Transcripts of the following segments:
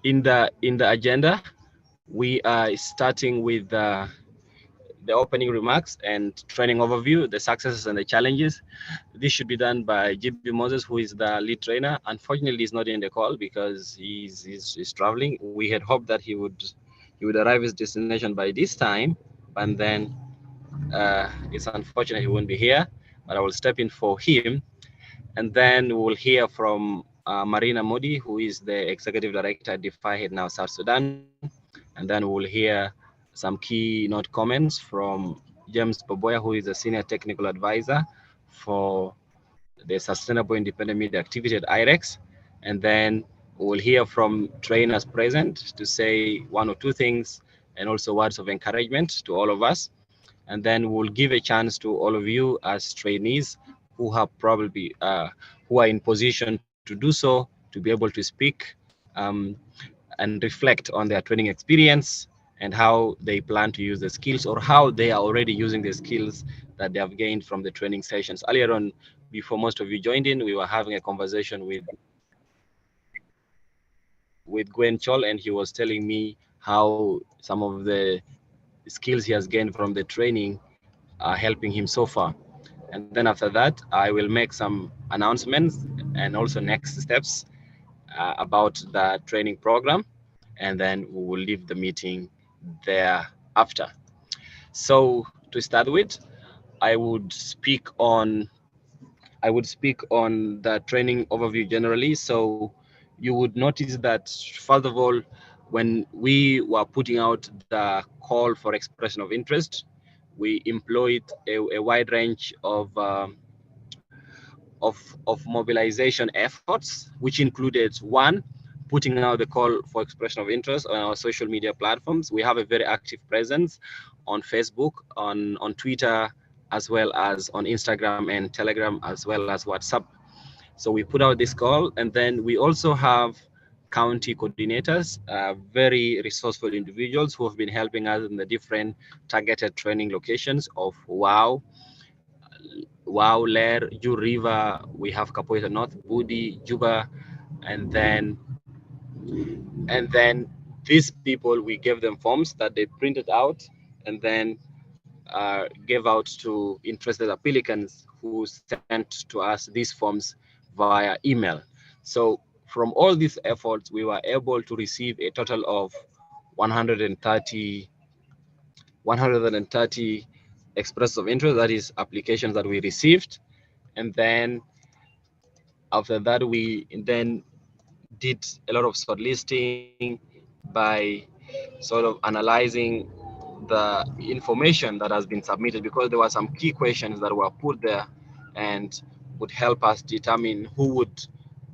In the agenda, we are starting with the opening remarks and training overview, the successes and the challenges. This should be done by GB Moses, who is the lead trainer. Unfortunately, he's not in the call because he's traveling. We had hoped that he would arrive his destination by this time, but then it's unfortunate he won't be here. But I will step in for him, and then we will hear from Marina Modi, who is the executive director at Defyhatenow South Sudan, and then we will hear some keynote comments from James Boboya, who is a senior technical advisor for the Sustainable Independent Media Activity at IREX. And then we'll hear from trainers present to say one or two things and also words of encouragement to all of us. And then we'll give a chance to all of you as trainees who have probably who are in position to do so, to be able to speak um, and reflect on their training experience and how they plan to use the skills, or how they are already using the skills that they have gained from the training sessions. Earlier on, before most of you joined in, we were having a conversation with Gwen Chol, and he was telling me how some of the skills he has gained from the training are helping him so far. And then after that, I will make some announcements and also next steps about the training program, and then we will leave the meeting thereafter. So to start with, I would speak on the training overview generally. So you would notice that, first of all, when we were putting out the call for expression of interest, we employed a wide range of mobilization efforts, which included, one, putting out the call for expression of interest on our social media platforms. We have a very active presence on Facebook, on Twitter, as well as on Instagram and Telegram, as well as WhatsApp. So we put out this call, and then we also have county coordinators, very resourceful individuals who have been helping us in the different targeted training locations of Wow, Ler, Ju River, we have Capoeira North, Budi, Juba, and then and then these people, we gave them forms that they printed out and then gave out to interested applicants who sent to us these forms via email. So from all these efforts, we were able to receive a total of 130 expressions of interest, that is applications that we received. And then after that, we then did a lot of shortlisting by sort of analyzing the information that has been submitted, because there were some key questions that were put there and would help us determine who would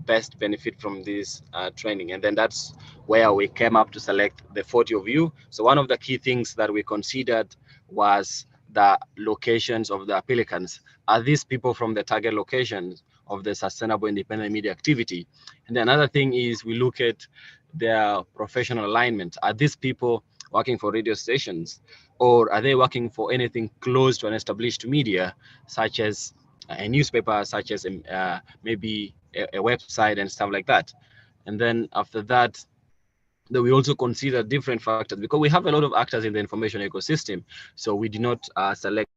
best benefit from this training. And then that's where we came up to select the 40 of you. So one of the key things that we considered was the locations of the applicants. Are these people from the target locations of the Sustainable Independent Media Activity? And then another thing is we look at their professional alignment. Are these people working for radio stations, or are they working for anything close to an established media, such as a newspaper, such as maybe a website and stuff like that? And then after that, we also consider different factors, because we have a lot of actors in the information ecosystem. So we did not select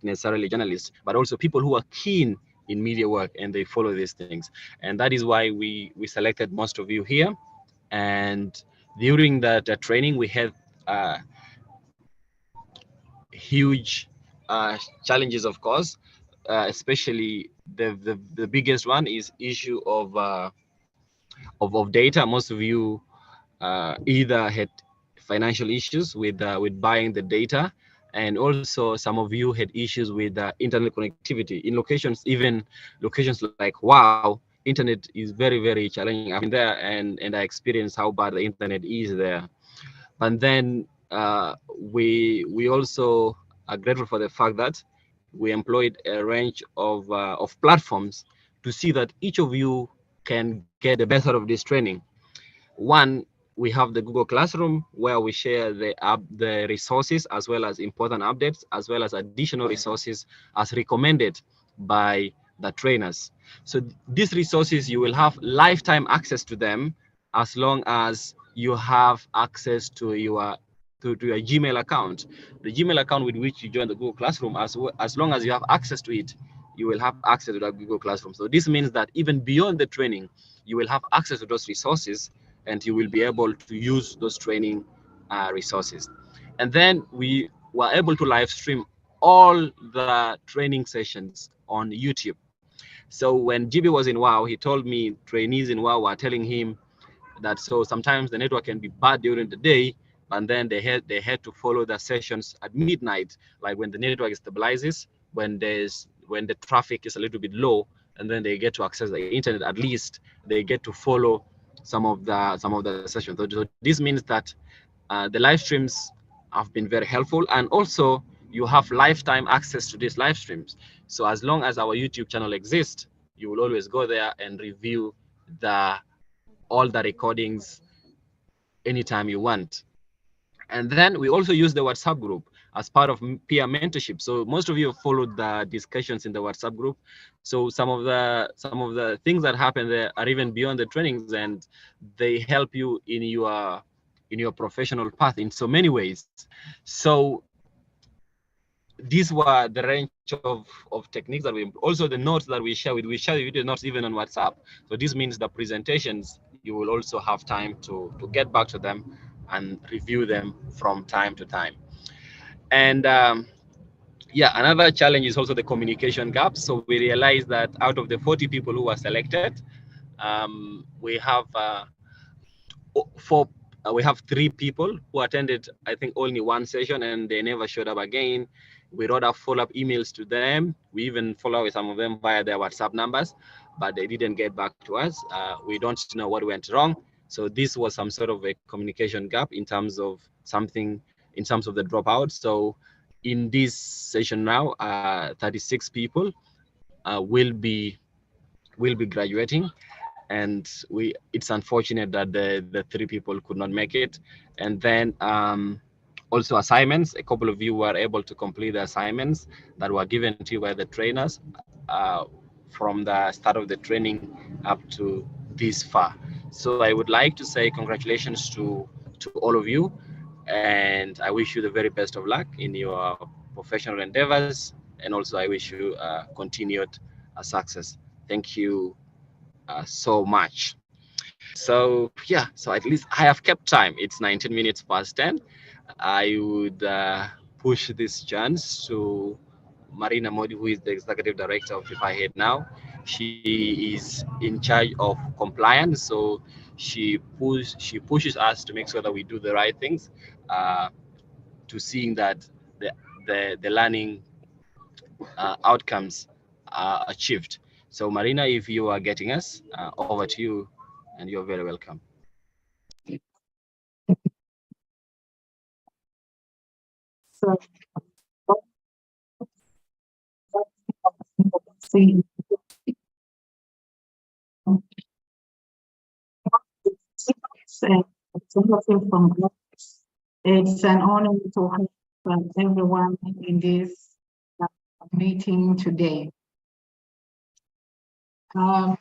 necessarily journalists, but also people who are keen in media work and they follow these things. And that is why we selected most of you here. And during that training, we had huge challenges, of course, especially the biggest one is issue of data. Most of you either had financial issues with buying the data, and also some of you had issues with internet connectivity in locations, even locations like Wow. Internet is very challenging. I've been there and I experienced how bad the internet is there. And then we also are grateful for the fact that we employed a range of platforms to see that each of you can get the best out of this training. One, we have the Google Classroom, where we share the resources as well as important updates, as well as additional resources as recommended by the trainers. So these resources, you will have lifetime access to them as long as you have access to your Gmail account. The Gmail account with which you join the Google Classroom, as long as you have access to it, you will have access to that Google Classroom. So this means that even beyond the training, you will have access to those resources, and you will be able to use those training resources. And then we were able to live stream all the training sessions on YouTube. So when GB was in WOW, he told me trainees in WOW were telling him that so sometimes the network can be bad during the day, and then they had to follow the sessions at midnight, like when the network stabilizes, when the traffic is a little bit low, and then they get to access the internet. At least they get to follow some of the sessions. So this means that the live streams have been very helpful, and also you have lifetime access to these live streams. So as long as our YouTube channel exists, you will always go there and review all the recordings anytime you want. And then we also use the WhatsApp group as part of peer mentorship. So most of you have followed the discussions in the WhatsApp group. So some of the things that happen there are even beyond the trainings, and they help you in your professional path in so many ways. So these were the range of techniques that we also the notes that we share the video notes even on WhatsApp. So this means the presentations, you will also have time to get back to them and review them from time to time. And yeah, another challenge is also the communication gap. So we realized that out of the 40 people who were selected, we have we have 3 people who attended, I think, only one session, and they never showed up again. We wrote out follow-up emails to them. We even follow with some of them via their WhatsApp numbers, but they didn't get back to us. We don't know what went wrong. So this was some sort of a communication gap in terms of the dropout. So in this session now, 36 people will be graduating, and it's unfortunate that the 3 people could not make it. And then also assignments, a couple of you were able to complete the assignments that were given to you by the trainers from the start of the training up to this far. So I would like to say congratulations to all of you, and I wish you the very best of luck in your professional endeavors, and also I wish you continued success. Thank you so much. So yeah, so at least I have kept time. It's 19 minutes past 10. I would push this chance to Marina Modi, who is the executive director of Defyhatenow. She is in charge of compliance, so she pushes us to make sure that we do the right things, to seeing that the learning outcomes are achieved. So Marina, if you are getting us, over to you, and you're very welcome. So, it's an honor to have everyone in this meeting today. To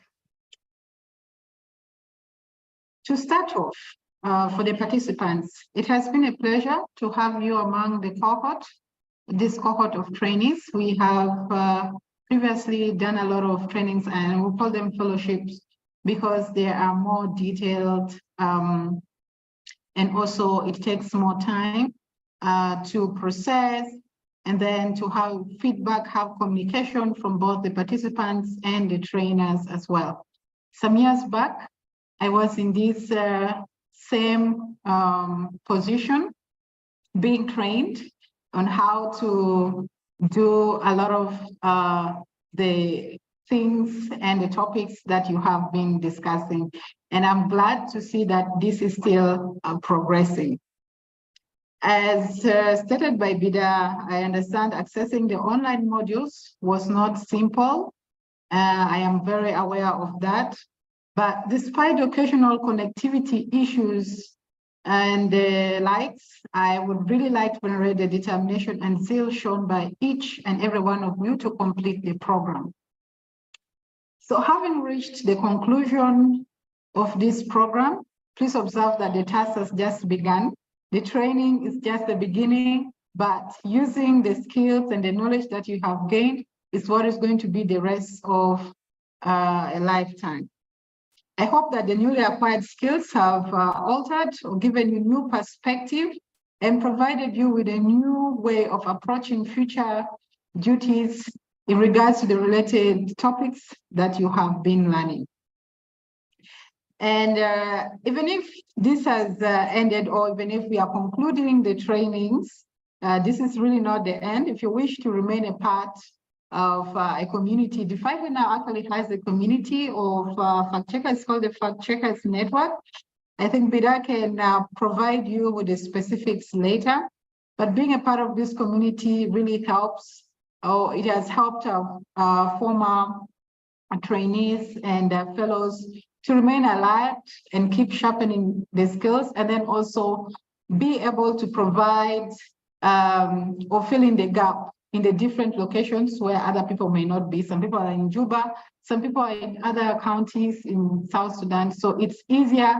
start off, for the participants, it has been a pleasure to have you among this cohort of trainees. We have previously done a lot of trainings, and we call them fellowships because they are more detailed, and also it takes more time to process, and then to have feedback, have communication from both the participants and the trainers as well. Some years back, I was in this same position, being trained on how to do a lot of the things and the topics that you have been discussing. And I'm glad to see that this is still progressing. As stated by Bida, I understand accessing the online modules was not simple. I am very aware of that. But despite occasional connectivity issues and the likes, I would really like to venerate the determination and zeal shown by each and every one of you to complete the program. So having reached the conclusion of this program, please observe that the task has just begun. The training is just the beginning, but using the skills and the knowledge that you have gained is what is going to be the rest of a lifetime. I hope that the newly acquired skills have altered or given you new perspective and provided you with a new way of approaching future duties in regards to the related topics that you have been learning. And even if this has ended, or even if we are concluding the trainings, this is really not the end. If you wish to remain a part of a community, Defyhatenow actually has a community of fact checkers called the Fact Checkers Network. I think Bida can provide you with the specifics later, but being a part of this community really helps, or it has helped former trainees and fellows to remain alert and keep sharpening the skills, and then also be able to provide or fill in the gap in the different locations where other people may not be. Some people are in Juba, some people are in other counties in South Sudan. So it's easier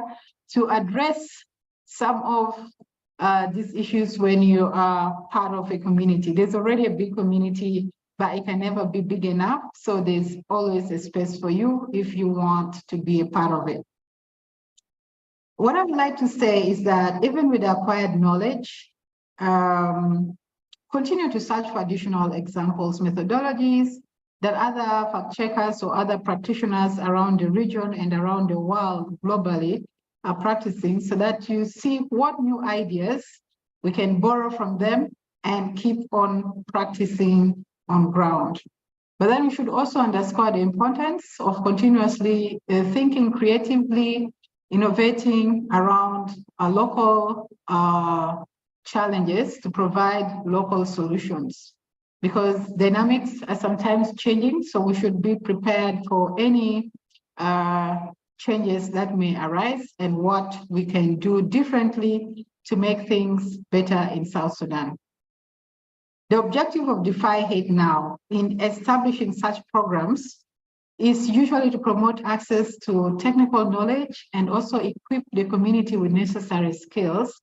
to address some of these issues when you are part of a community. There's already a big community, but it can never be big enough. So there's always a space for you if you want to be a part of it. What I would like to say is that even with acquired knowledge, continue to search for additional examples, methodologies that other fact checkers or other practitioners around the region and around the world globally are practicing, so that you see what new ideas we can borrow from them and keep on practicing on ground. But then we should also underscore the importance of continuously thinking creatively, innovating around local challenges to provide local solutions, because dynamics are sometimes changing, so we should be prepared for any changes that may arise and what we can do differently to make things better in South Sudan. The objective of Defyhatenow in establishing such programs is usually to promote access to technical knowledge and also equip the community with necessary skills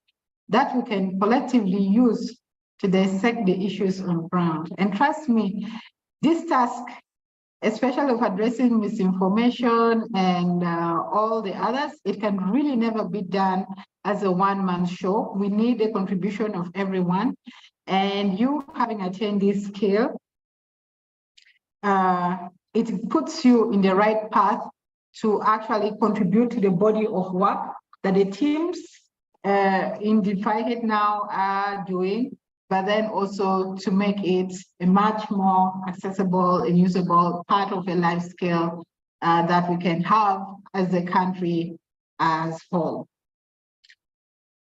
that we can collectively use to dissect the issues on ground. And trust me, this task, especially of addressing misinformation and all the others, it can really never be done as a one-man show. We need the contribution of everyone. And you having attained this skill, it puts you in the right path to actually contribute to the body of work that the teams in Defyhatenow are doing, but then also to make it a much more accessible and usable part of a life skill that we can have as a country as whole.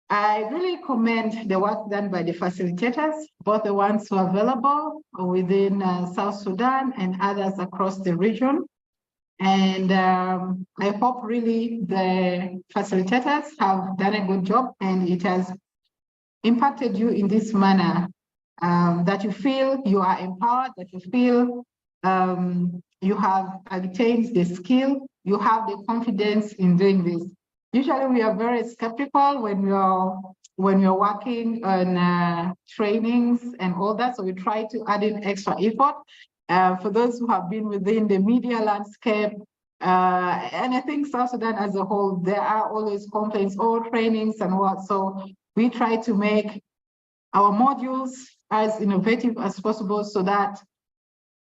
I really commend the work done by the facilitators, both the ones who are available within South Sudan and others across the region. And I hope really the facilitators have done a good job and it has impacted you in this manner, that you feel you are empowered, that you feel you have attained the skill, you have the confidence in doing this. Usually we are very skeptical when you're working on trainings and all that, so we try to add in extra effort. For those who have been within the media landscape, and I think South Sudan as a whole, there are always complaints, all trainings and what, so we try to make our modules as innovative as possible so that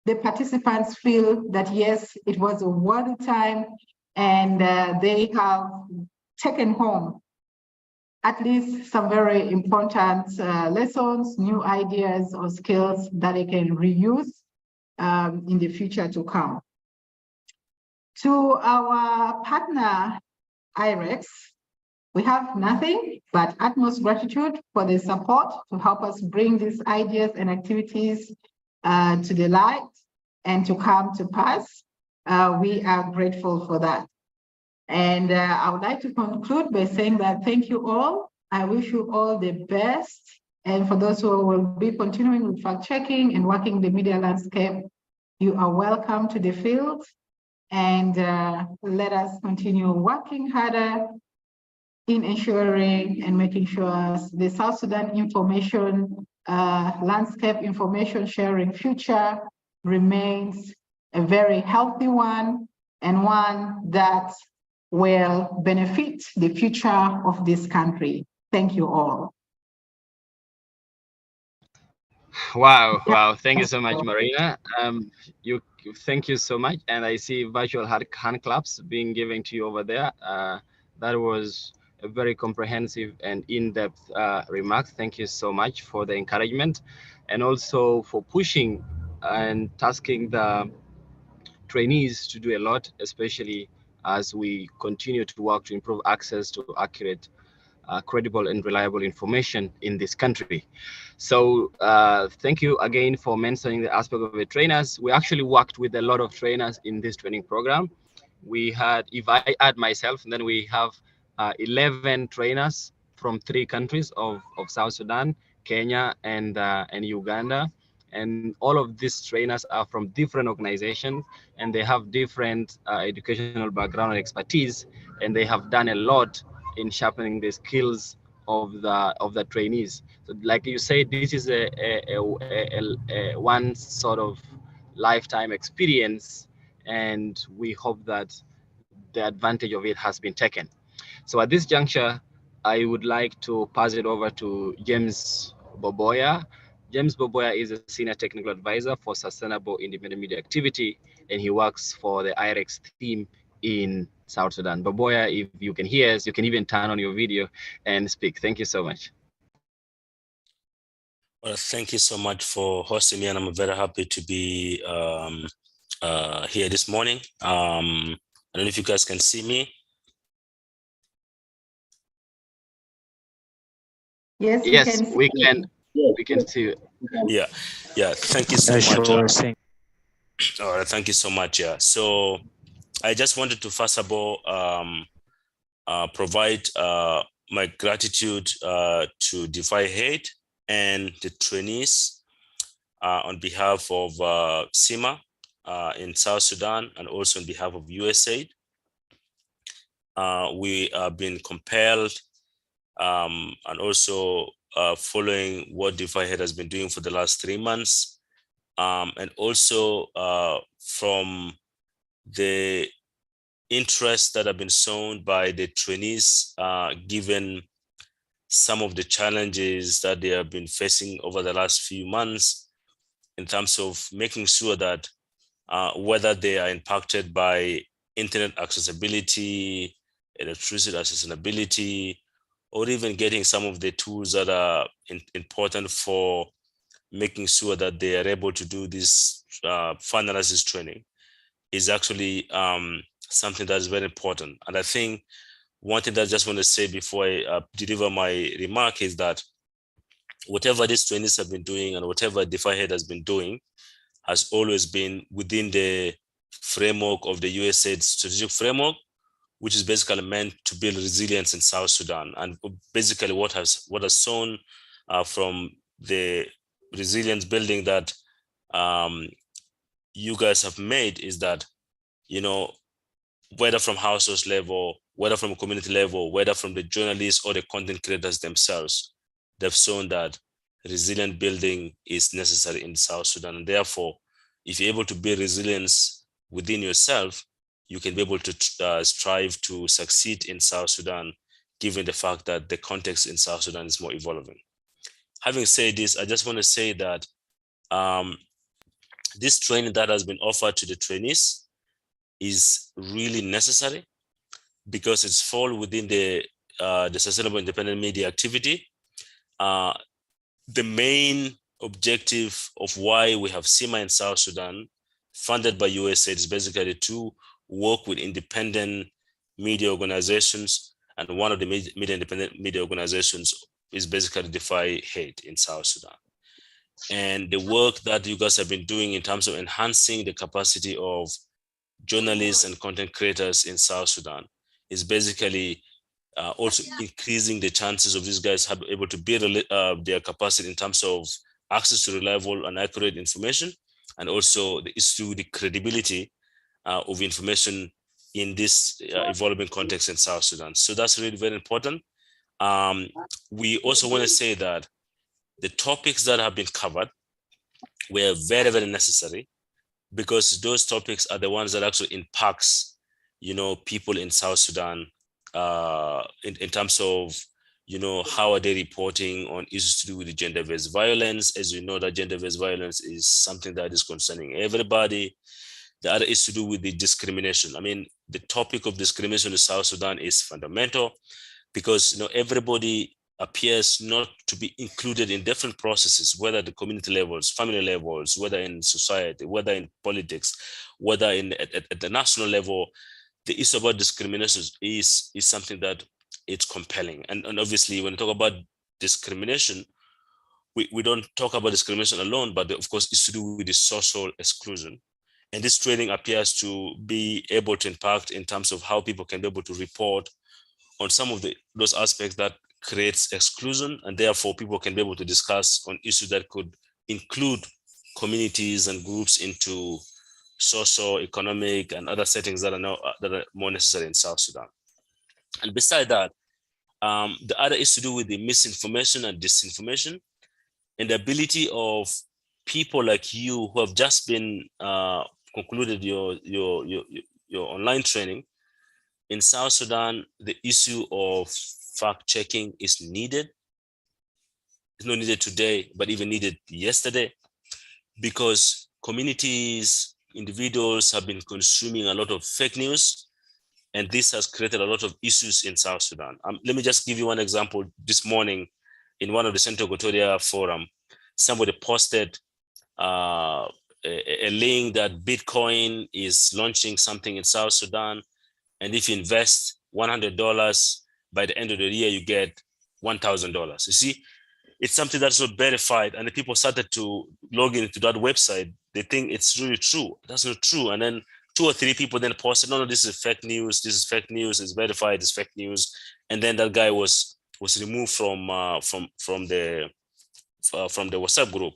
the participants feel that yes, it was a worthy time and they have taken home at least some very important lessons, new ideas or skills that they can reuse in the future to come. To our partner, IREX, we have nothing but utmost gratitude for the support to help us bring these ideas and activities to the light and to come to pass. We are grateful for that. And I would like to conclude by saying that thank you all. I wish you all the best. And for those who will be continuing with fact-checking and working the media landscape, you are welcome to the field. And let us continue working harder in ensuring and making sure the South Sudan information landscape information sharing future remains a very healthy one and one that will benefit the future of this country. Thank you all. Wow. Thank you so much, Marina. Thank you so much. And I see virtual hand claps being given to you over there. That was a very comprehensive and in-depth remark. Thank you so much for the encouragement and also for pushing and tasking the trainees to do a lot, especially as we continue to work to improve access to accurate, credible and reliable information in this country. So thank you again for mentioning the aspect of the trainers. We actually worked with a lot of trainers in this training program. We had, if I add myself, then we have 11 trainers from 3 countries of South Sudan, Kenya, and Uganda. And all of these trainers are from different organizations, and they have different educational background and expertise, and they have done a lot in sharpening the skills of the trainees. So, like you said, this is a one sort of lifetime experience, and we hope that the advantage of it has been taken. So at this juncture, I would like to pass it over to James Boboya. James Boboya is a senior technical advisor for sustainable independent media activity, and he works for the IREX team in South Sudan. Boboya, if you can hear us, you can even turn on your video and speak. Thank you so much. Well, thank you so much for hosting me, and I'm very happy to be here this morning. I don't know if you guys can see me. Yes, we can see you. Yeah. Thank you so much. All right, thank you so much. Yeah. So I just wanted to first of all provide my gratitude to Defyhatenow and the trainees on behalf of SIMA in South Sudan and also on behalf of USAID. We have been compelled and also following what Defyhatenow has been doing for the last 3 months, and also from the interest that have been shown by the trainees, given some of the challenges that they have been facing over the last few months in terms of making sure that whether they are impacted by internet accessibility, electricity accessibility, or even getting some of the tools that are important for making sure that they are able to do this fund analysis training is actually something that is very important. And I think one thing that I just want to say before I deliver my remark is that whatever these trainees have been doing and whatever Defyhatenow has been doing has always been within the framework of the USAID strategic framework, which is basically meant to build resilience in South Sudan. And basically what has shown from the resilience building that you guys have made is that, you know, whether from household level, whether from community level, whether from the journalists or the content creators themselves, they've shown that resilient building is necessary in South Sudan. And therefore, if you're able to build resilience within yourself, you can be able to strive to succeed in South Sudan, given the fact that the context in South Sudan is more evolving. Having said this, I just want to say that this training that has been offered to the trainees is really necessary because it's fall within the sustainable independent media activity. The main objective of why we have SIMA in South Sudan, funded by USAID, is basically to work with independent media organizations, and one of the independent media organizations is basically Defyhatenow in South Sudan. And the work that you guys have been doing in terms of enhancing the capacity of journalists and content creators in South Sudan is basically also increasing the chances of these guys have able to build their capacity in terms of access to reliable and accurate information, and also the credibility of information in this evolving context in South Sudan. So that's really very important. We also want to say that the topics that have been covered were very, very necessary, because those topics are the ones that actually impacts, people in South Sudan in terms of, how are they reporting on issues to do with gender-based violence. As you know, that gender-based violence is something that is concerning everybody. The other is to do with the discrimination. I mean, the topic of discrimination in South Sudan is fundamental, because everybody appears not to be included in different processes, whether at the community levels, family levels, whether in society, whether in politics, whether at the national level. The issue about discrimination is something that it's compelling. And obviously, when we talk about discrimination, we don't talk about discrimination alone, but of course, it's to do with the social exclusion. And this training appears to be able to impact in terms of how people can be able to report on some of those aspects that creates exclusion, and therefore people can be able to discuss on issues that could include communities and groups into social, economic, and other settings that are more necessary in South Sudan. And beside that, the other is to do with the misinformation and disinformation, and the ability of people like you who have just been concluded your online training. In South Sudan, the issue of fact-checking is needed. It's not needed today, but even needed yesterday, because communities, individuals have been consuming a lot of fake news, and this has created a lot of issues in South Sudan. Let me just give you one example. This morning, in one of the Central Equatoria Forum, somebody posted a link that Bitcoin is launching something in South Sudan, and if you invest $100, by the end of the year, you get $1,000. You see, it's something that's not verified, and the people started to log into that website. They think it's really true. That's not true. And then 2 or 3 people then posted, no, this is fake news. This is fake news. It's verified. It's fake news. And then that guy was removed from the WhatsApp group.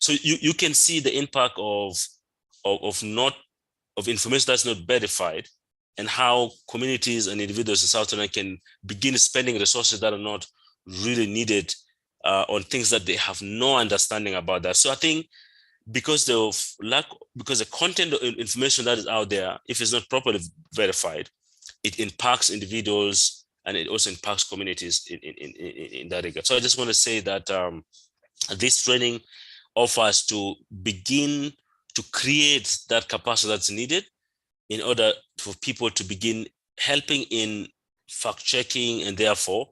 So you can see the impact of information that's not verified, and how communities and individuals in South Sudan can begin spending resources that are not really needed on things that they have no understanding about that. So I think because the content of information that is out there, if it's not properly verified, it impacts individuals and it also impacts communities in that regard. So I just want to say that this training offers to begin to create that capacity that's needed in order for people to begin helping in fact-checking, and therefore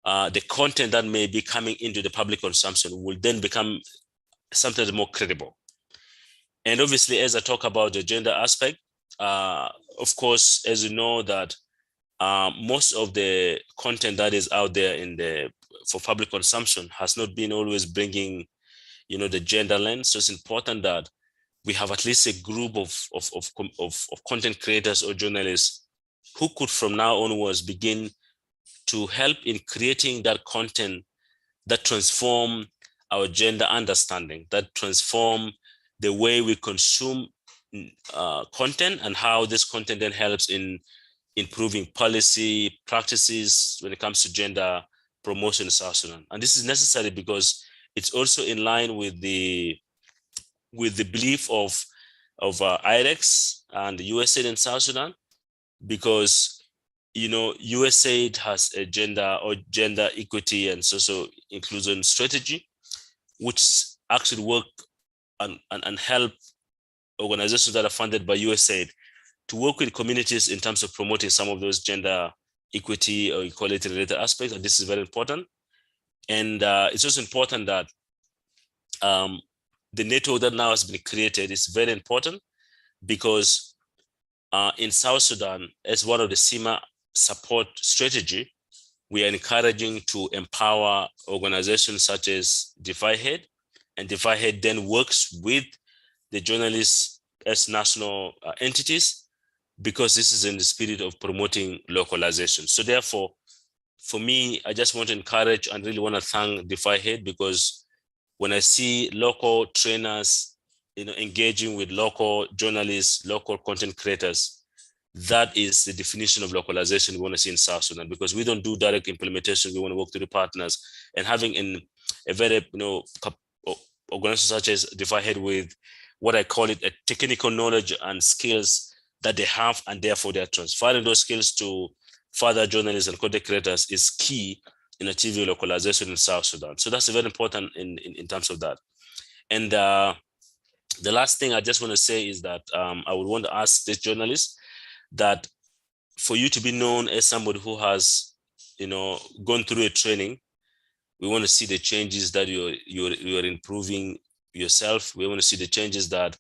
the content that may be coming into the public consumption will then become something more credible. And obviously, as I talk about the gender aspect, of course, as you know, that most of the content that is out there for public consumption has not been always bringing, the gender lens. So it's important that we have at least a group of content creators or journalists who could from now onwards begin to help in creating that content that transform our gender understanding, that transform the way we consume content, and how this content then helps in improving policy practices when it comes to gender promotion in South Sudan. And this is necessary because it's also in line with the belief of IREX and USAID in South Sudan, because USAID has a gender equity and social inclusion strategy, which actually work and help organizations that are funded by USAID to work with communities in terms of promoting some of those gender equity or equality related aspects. And this is very important. And it's also important that the network that now has been created is very important, because in South Sudan, as one of the SIMA support strategy, we are encouraging to empower organizations such as Defyhatenow, and Defyhatenow then works with the journalists as national entities, because this is in the spirit of promoting localization. So therefore, for me, I just want to encourage and really want to thank Defyhatenow, because when I see local trainers, engaging with local journalists, local content creators, that is the definition of localization we want to see in South Sudan, because we don't do direct implementation. We want to work through the partners, and having a very, organization such as Defyhead with what I call it a technical knowledge and skills that they have, and therefore they are transferring those skills to further journalists and content creators is key in achieving localization in South Sudan. So that's very important in terms of that. And the last thing I just want to say is that I would want to ask this journalist that for you to be known as somebody who has, gone through a training, we want to see the changes that you're improving yourself. We want to see the changes that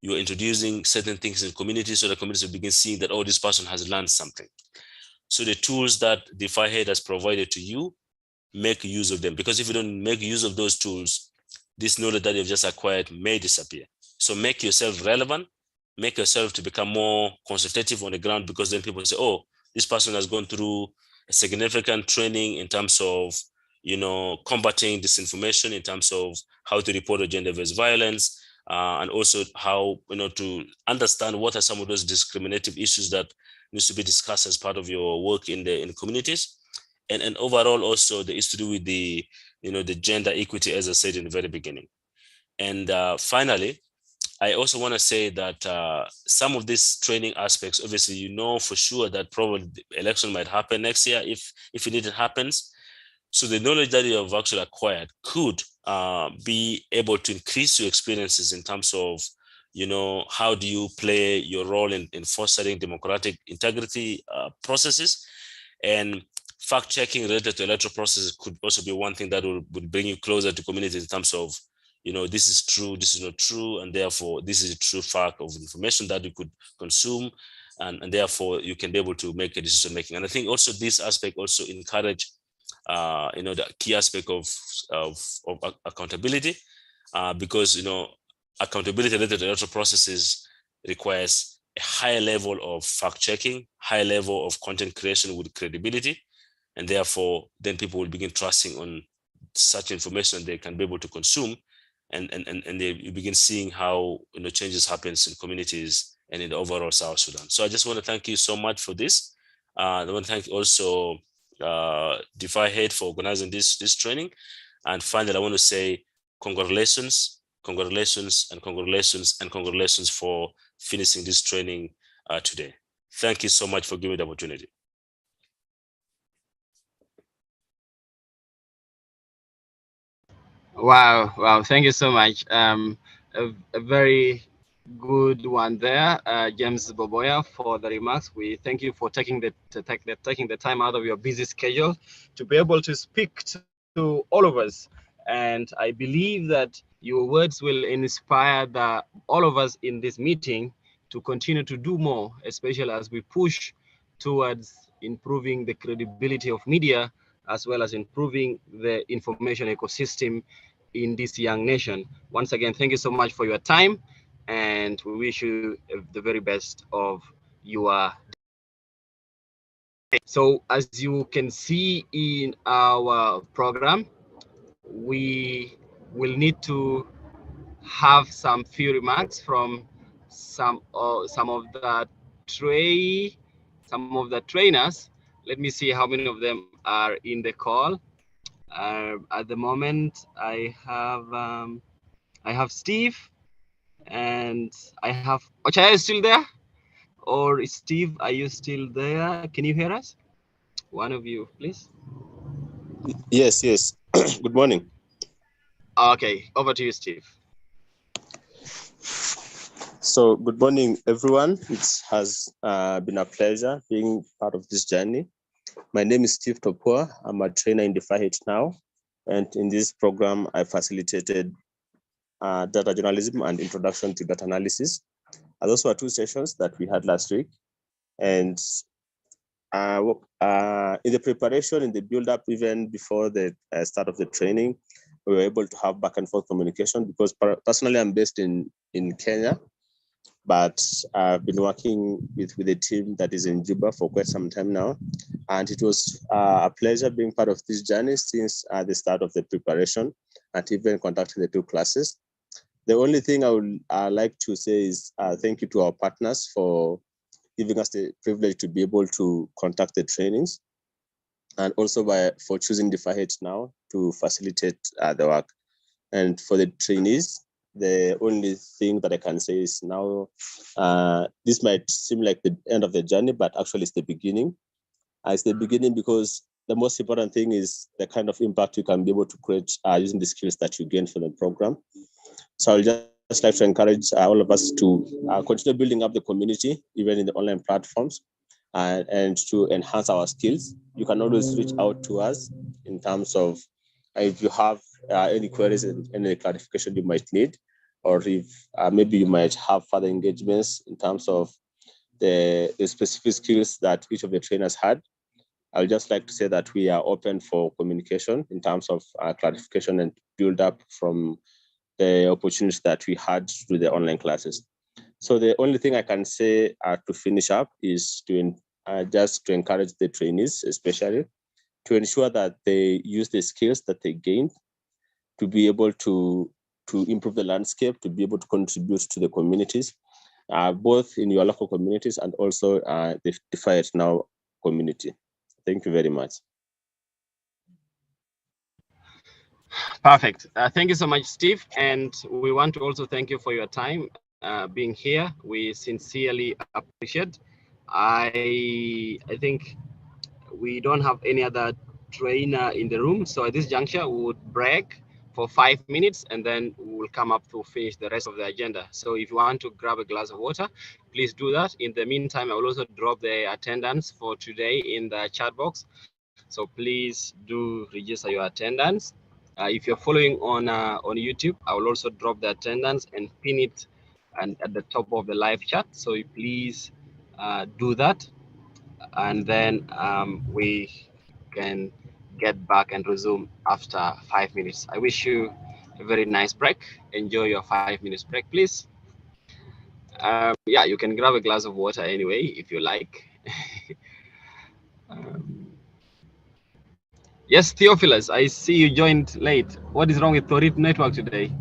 you're introducing certain things in communities, so the communities will begin seeing that, oh, this person has learned something. So the tools that Defyhead has provided to you, make use of them, because if you don't make use of those tools, this knowledge that you've just acquired may disappear. So make yourself relevant, make yourself to become more consultative on the ground, because then people say, oh, this person has gone through a significant training in terms of, combating disinformation, in terms of how to report gender-based violence, and also how, to understand what are some of those discriminative issues that needs to be discussed as part of your work in the communities. And overall also there is to do with the, the gender equity, as I said in the very beginning. And finally, I also want to say that some of these training aspects, obviously, for sure that probably the election might happen next year if indeed it happens. So the knowledge that you have actually acquired could be able to increase your experiences in terms of, how do you play your role in fostering democratic integrity processes, and fact-checking related to electoral processes could also be one thing that would bring you closer to communities in terms of, this is true, this is not true, and therefore this is a true fact of information that you could consume, and therefore you can be able to make a decision making. And I think also this aspect also encourage, the key aspect of accountability, because accountability related to electoral processes requires a higher level of fact checking, high level of content creation with credibility, and therefore then people will begin trusting on such information they can be able to consume, and you begin seeing how changes happens in communities and in the overall South Sudan. So I just want to thank you so much for this. I want to thank also Defyhead for organizing this training. And finally, I want to say congratulations for finishing this training today. Thank you so much for giving me the opportunity. Wow, thank you so much. A very good one there, James Boboya, for the remarks. We thank you for taking the time out of your busy schedule to be able to speak to all of us. And I believe that your words will inspire all of us in this meeting to continue to do more, especially as we push towards improving the credibility of media, as well as improving the information ecosystem in this young nation. Once again, thank you so much for your time, and we wish you the very best of your day. So as you can see in our program, we will need to have some few remarks from some of the trainers. Let me see how many of them are in the call. At the moment, I have Steve, and I have Ochaya. Is still there? Or Steve, are you still there? Can you hear us? One of you, please. Yes. Good morning. Okay, over to you, Steve. So good morning, everyone. It has been a pleasure being part of this journey. My name is Steve Topua. I'm a trainer in Defyhatenow, and in this program, I facilitated data journalism and introduction to data analysis. Those were two sessions that we had last week. And in the preparation, in the build-up, even before the start of the training, we were able to have back and forth communication, because personally, I'm based in Kenya, but I've been working with a team that is in Juba for quite some time now. And it was a pleasure being part of this journey since the start of the preparation and even conducting the two classes. The only thing I would like to say is thank you to our partners for giving us the privilege to be able to conduct the trainings, and also for choosing Defyhatenow to facilitate the work. And for the trainees, the only thing that I can say is now, this might seem like the end of the journey, but actually it's the beginning. It's the beginning because the most important thing is the kind of impact you can be able to create using the skills that you gain from the program. So I'll just like to encourage all of us to continue building up the community, even in the online platforms, and to enhance our skills. You can always reach out to us in terms of if you have any queries and any clarification you might need, or if maybe you might have further engagements in terms of the specific skills that each of the trainers had. I'll just like to say that we are open for communication in terms of clarification and build up from the opportunities that we had through the online classes. So the only thing I can say to finish up is to just to encourage the trainees, especially, to ensure that they use the skills that they gained to be able to improve the landscape, to be able to contribute to the communities, both in your local communities and also the Defyhatenow community. Thank you very much. Perfect. Thank you so much, Steve. And we want to also thank you for your time being here. We sincerely appreciate. I think we don't have any other trainer in the room. So at this juncture, we would break for 5 minutes and then we'll come up to finish the rest of the agenda. So if you want to grab a glass of water, please do that. In the meantime, I will also drop the attendance for today in the chat box. So please do register your attendance. If you're following on YouTube, I will also drop the attendance and pin it and at the top of the live chat. So please do that, and then we can get back and resume after 5 minutes. I wish you a very nice break. Enjoy your 5 minutes break, please. Yeah, you can grab a glass of water anyway if you like. Yes, Theophilus, I see you joined late. What is wrong with Torit network today?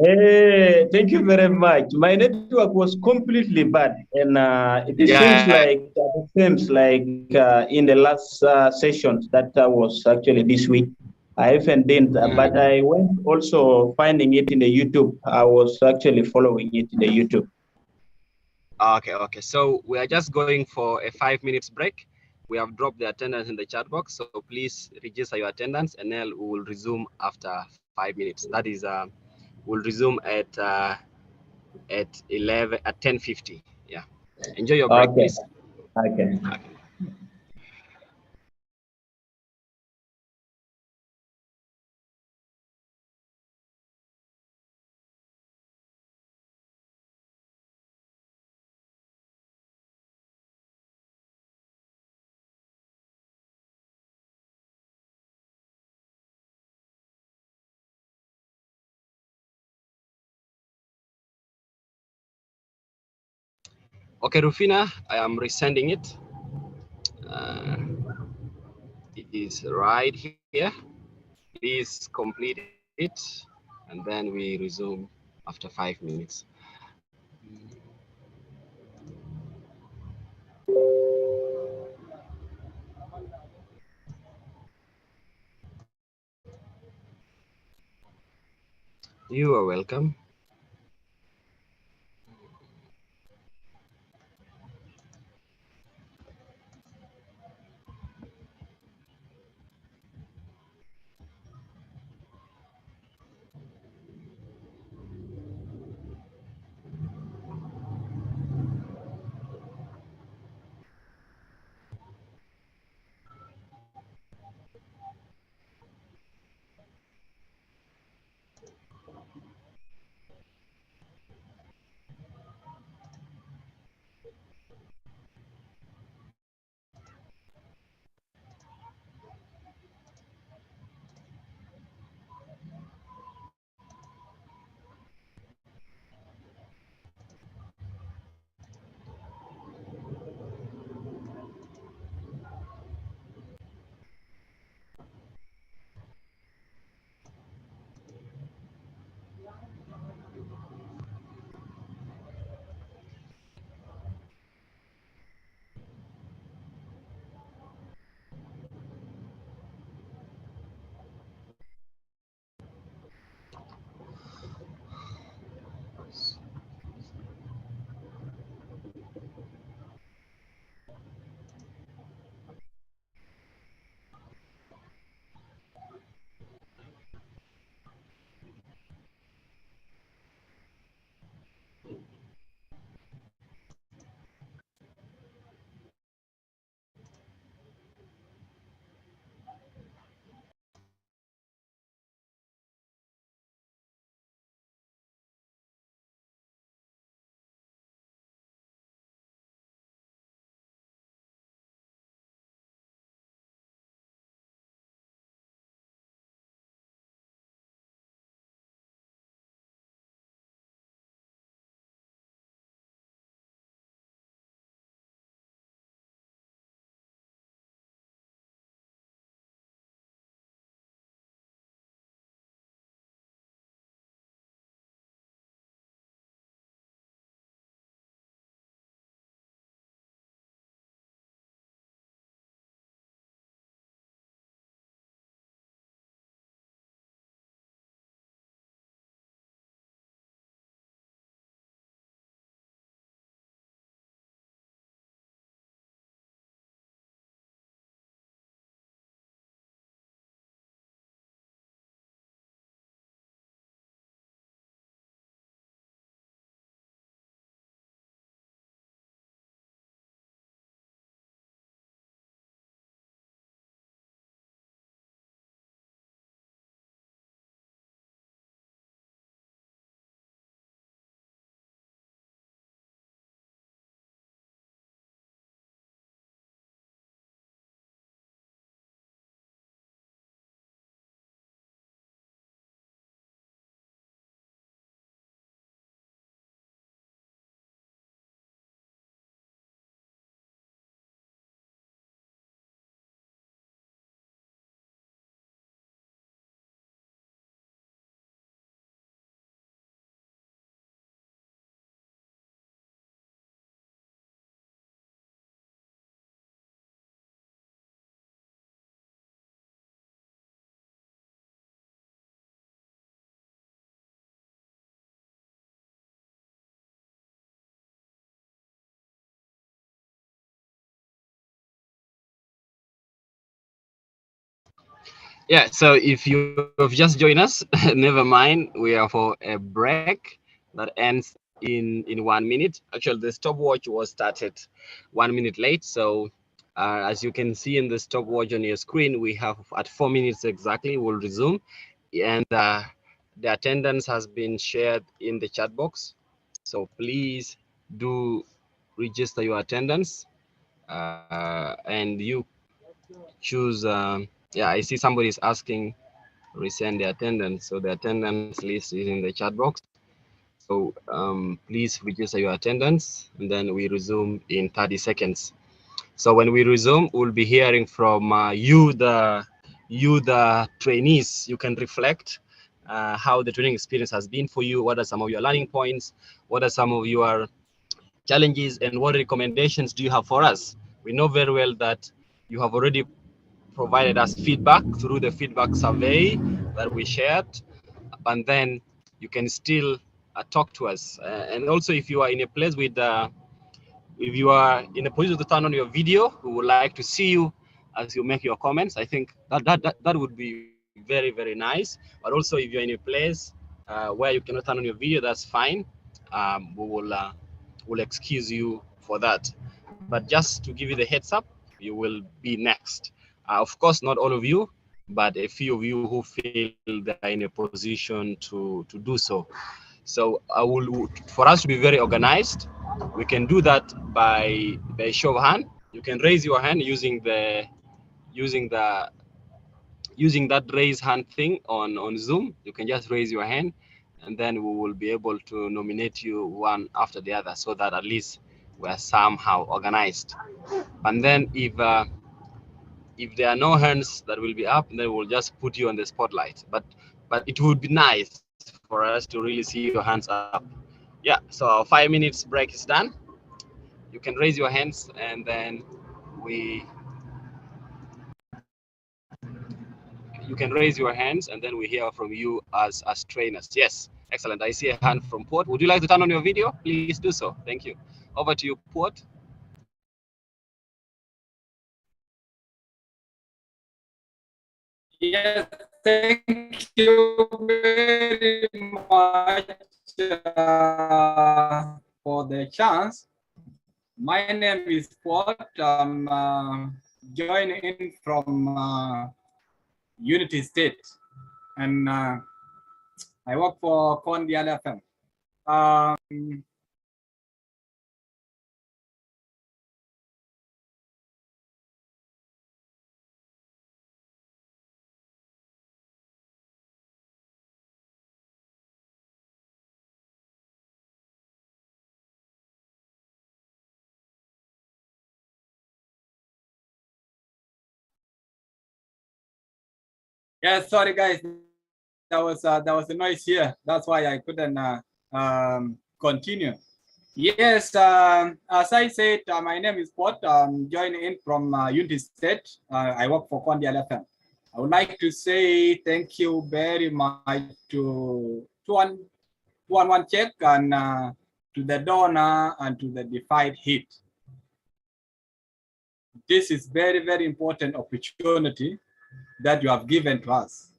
Hey, thank you very much. My network was completely bad, and it seems like in the last sessions that was actually this week. I even didn't, but I went also finding it in the YouTube. I was actually following it in the YouTube. Okay. So we are just going for a 5 minutes break. We have dropped the attendance in the chat box, so please register your attendance, and then we will resume after 5 minutes. That is, we'll resume at 10:50. Yeah. Enjoy your break, please. Okay. Okay, Rufina, I am resending it. It is right here. Please complete it, and then we resume after 5 minutes. You are welcome. Yeah, so if you have just joined us, never mind. We are for a break that ends in 1 minute. Actually, the stopwatch was started 1 minute late. So as you can see in the stopwatch on your screen, we have at 4 minutes exactly, we'll resume. And the attendance has been shared in the chat box. So please do register your attendance and you choose, yeah, I see somebody is asking resend the attendance. So the attendance list is in the chat box. So please register your attendance and then we resume in 30 seconds. So when we resume, we'll be hearing from you, the trainees. You can reflect how the training experience has been for you. What are some of your learning points? What are some of your challenges and what recommendations do you have for us? We know very well that you have already provided us feedback through the feedback survey that we shared, and then you can still talk to us. And also, if you are in a place with, if you are in a position to turn on your video, we would like to see you as you make your comments. I think that would be very, very nice. But also, if you're in a place where you cannot turn on your video, that's fine. We will excuse you for that. But just to give you the heads up, you will be next. Of course, not all of you, but a few of you who feel they're in a position to do so. So for us to be very organized, we can do that by show of hand. You can raise your hand using the using that raise hand thing on Zoom. You can just raise your hand, and then we will be able to nominate you one after the other, so that at least we're somehow organized. And then if there are no hands that will be up, then we'll just put you on the spotlight. But it would be nice for us to really see your hands up. Yeah, so our 5 minutes break is done. You can raise your hands and then we you can raise your hands and then we hear from you as trainers. Yes, excellent. I see a hand from Port. Would you like to turn on your video? Please do so. Thank you. Over to you, Port. Yes, thank you very much for the chance. My name is Port. I'm joining in from Unity State, and I work for Condial FM. Yeah, sorry guys, there was a noise here. That's why I couldn't continue. Yes, as I said, my name is Port. I'm joining in from Unity State. I work for Condial FM. I would like to say thank you very much to one check and to the donor and to the Defied Hit. This is very, very important opportunity that you have given to us.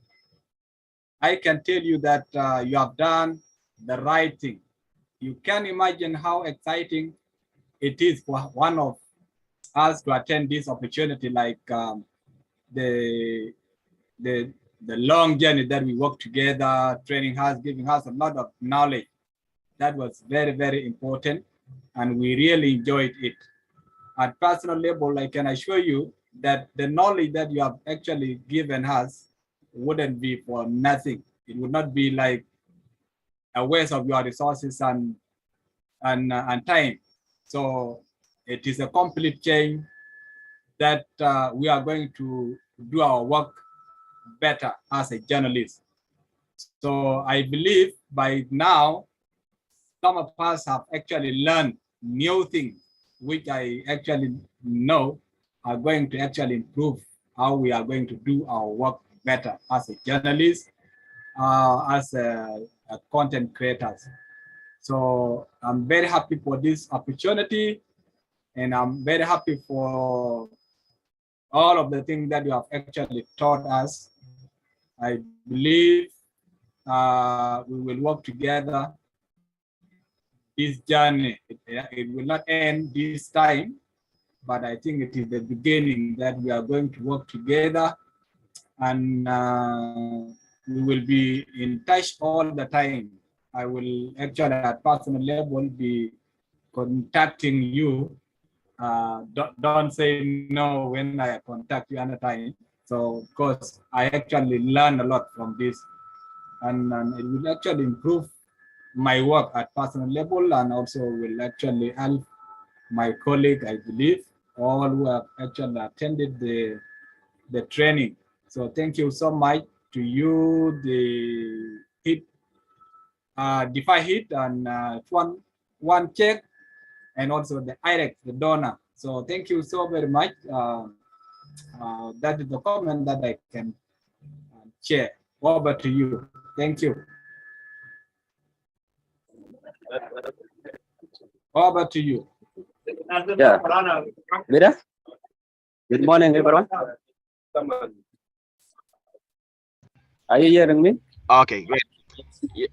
I can tell you that you have done the right thing. You can imagine how exciting it is for one of us to attend this opportunity, like the long journey that we work together, training us, giving us a lot of knowledge. That was very, very important, and we really enjoyed it. At personal level, I can assure you that the knowledge that you have actually given us wouldn't be for nothing. It would not be like a waste of your resources and time. So it is a complete change that we are going to do our work better as a journalist. So I believe by now, some of us have actually learned new things, which I actually know are going to actually improve how we are going to do our work better as a journalist, as a content creators. So I'm very happy for this opportunity, and I'm very happy for all of the things that you have actually taught us I believe we will work together. This journey, it will not end this time, but I think it is the beginning that we are going to work together, and we will be in touch all the time. I will actually at personal level be contacting you. Don't say no when I contact you anytime. So of course, I actually learn a lot from this, and it will actually improve my work at personal level, and also will actually help my colleague, I believe, all who have actually attended the training. So thank you so much to you, the hit, Defy Hit, and one check, and also the IREX, the donor. So thank you so very much. That is the comment that I can share. Over to you. Thank you. Over to you. Yeah. Vida? Good morning, everyone. Are you hearing me? Okay, great.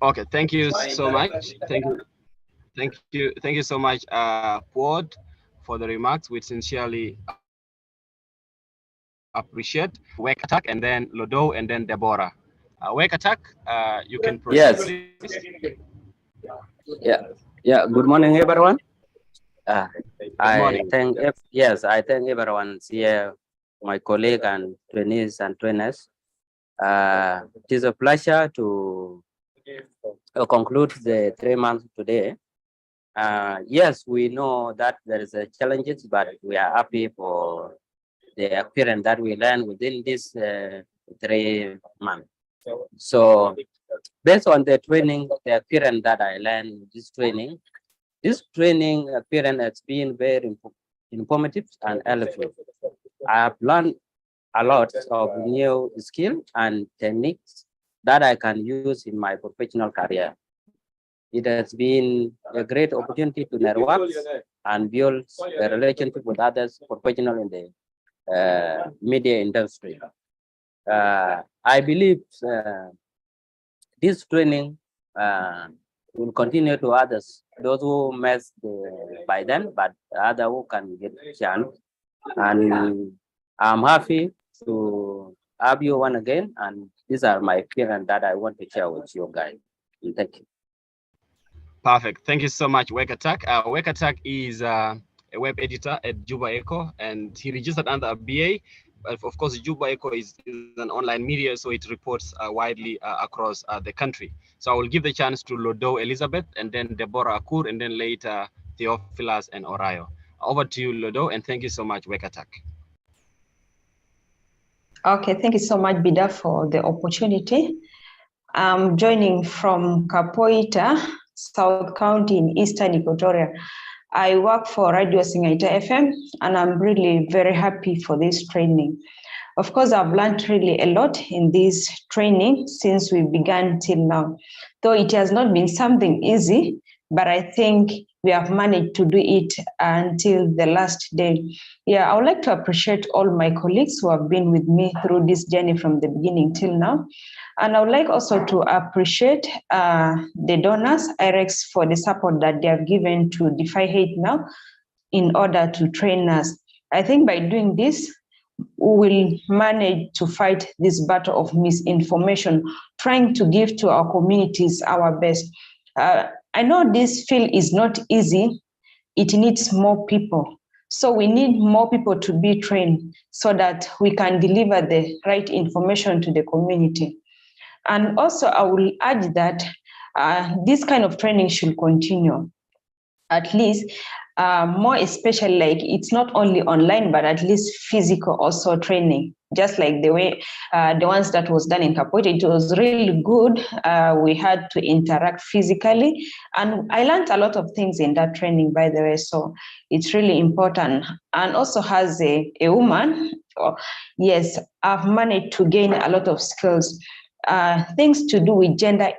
Okay, thank you so much. Thank you so much, Port, for the remarks. We sincerely appreciate. Wake Attack, and then Lodo, and then Deborah. Wake Attack, you can proceed. Yes. Please. Yeah. Good morning, everyone. morning. I thank everyone here, my colleague and trainees and trainers. It is a pleasure to conclude the 3 months today. Yes, we know that there is a challenges, but we are happy for the experience that we learned within this 3 months. So based on the training, the experience that I learned in this training experience has been very informative and helpful. I have learned a lot of new skills and techniques that I can use in my professional career. It has been a great opportunity to network and build a relationship with others professionals in the media industry. I believe this training will continue to others, those who missed by then, but other who can get a chance. And I'm happy to have you one again, and these are my experience that I want to share with you guys. Thank you. Perfect. Thank you so much, Wake Attack. Wake Attack is a web editor at Juba Echo, and he registered under a BA. Of course, Juba Echo is an online media, so it reports widely across the country. So I will give the chance to Lodo Elizabeth, and then Deborah Akur, and then later Theophilus and Orayo. Over to you, Lodo, and thank you so much, Wake Attack. Okay, thank you so much, Bida, for the opportunity. I'm joining from Capoeira, South County in Eastern Equatoria. I work for Radio Singaita FM, and I'm really very happy for this training. Of course, I've learned really a lot in this training since we began till now. Though it has not been something easy, but I think we have managed to do it until the last day. Yeah, I would like to appreciate all my colleagues who have been with me through this journey from the beginning till now. And I would like also to appreciate the donors, IREX, for the support that they have given to Defyhatenow in order to train us. I think by doing this, we will manage to fight this battle of misinformation, trying to give to our communities our best. I know this field is not easy. It needs more people. So we need more people to be trained so that we can deliver the right information to the community. And also, I will add that this kind of training should continue, at least more especially, like it's not only online, but at least physical also training, just like the way the ones that was done in Capoeira. It was really good. We had to interact physically, and I learned a lot of things in that training, by the way, so it's really important. And also as a woman, yes, I've managed to gain a lot of skills, things to do with gender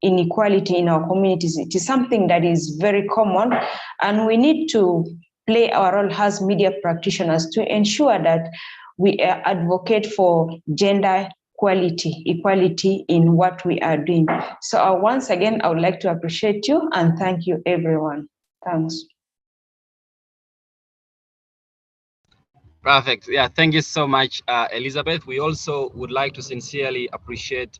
inequality in our communities. It is something that is very common, and we need to play our role as media practitioners to ensure that we advocate for gender equality in what we are doing. So once again, I would like to appreciate you and thank you, everyone. Thanks. Perfect. Yeah, thank you so much, Elizabeth. We also would like to sincerely appreciate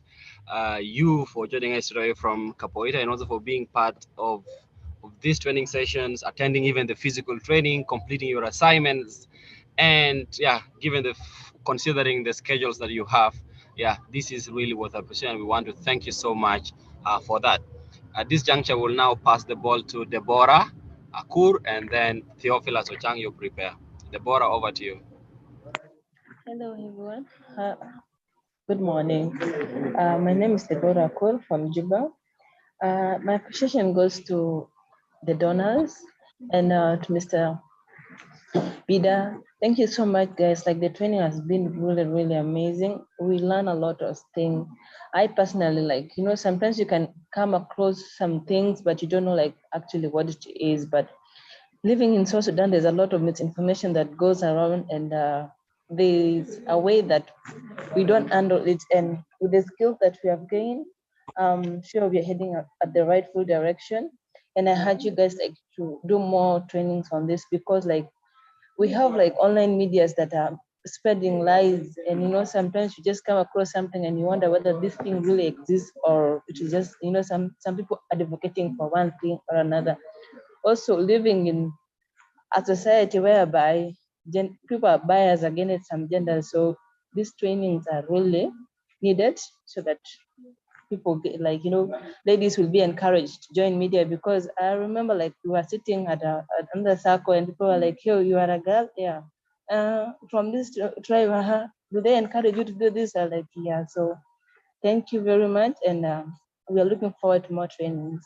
you for joining us today from Capoeira, and also for being part of these training sessions, attending even the physical training, completing your assignments, and yeah, considering the schedules that you have. Yeah, this is really worth appreciating. We want to thank you so much for that. At this juncture, we'll now pass the ball to Deborah Akur, and then Theophilus Ochang, you prepare. Deborah, over to you. Hello, everyone. Good morning. My name is Deborah Akur from Juba. My appreciation goes to the donors and to Mr. Bida. Thank you so much, guys. Like, the training has been really, really amazing. We learn a lot of things. I personally, like, sometimes you can come across some things, but you don't know like actually what it is. But living in South Sudan, there's a lot of misinformation that goes around, and there's a way that we don't handle it. And with the skills that we have gained, sure we are heading at the rightful direction. And I urge you guys like to do more trainings on this, because like we have like online medias that are spreading lies, and sometimes you just come across something and you wonder whether this thing really exists, or it is just some people advocating for one thing or another. Also, living in a society whereby people are biased against some genders, so these trainings are really needed so that people get, like, ladies will be encouraged to join media. Because I remember like we were sitting at another circle and people were like, "Yo, you are a girl, yeah, from this tribe, do they encourage you to do this?" I'm like, "Yeah." So thank you very much, and we are looking forward to more trainings.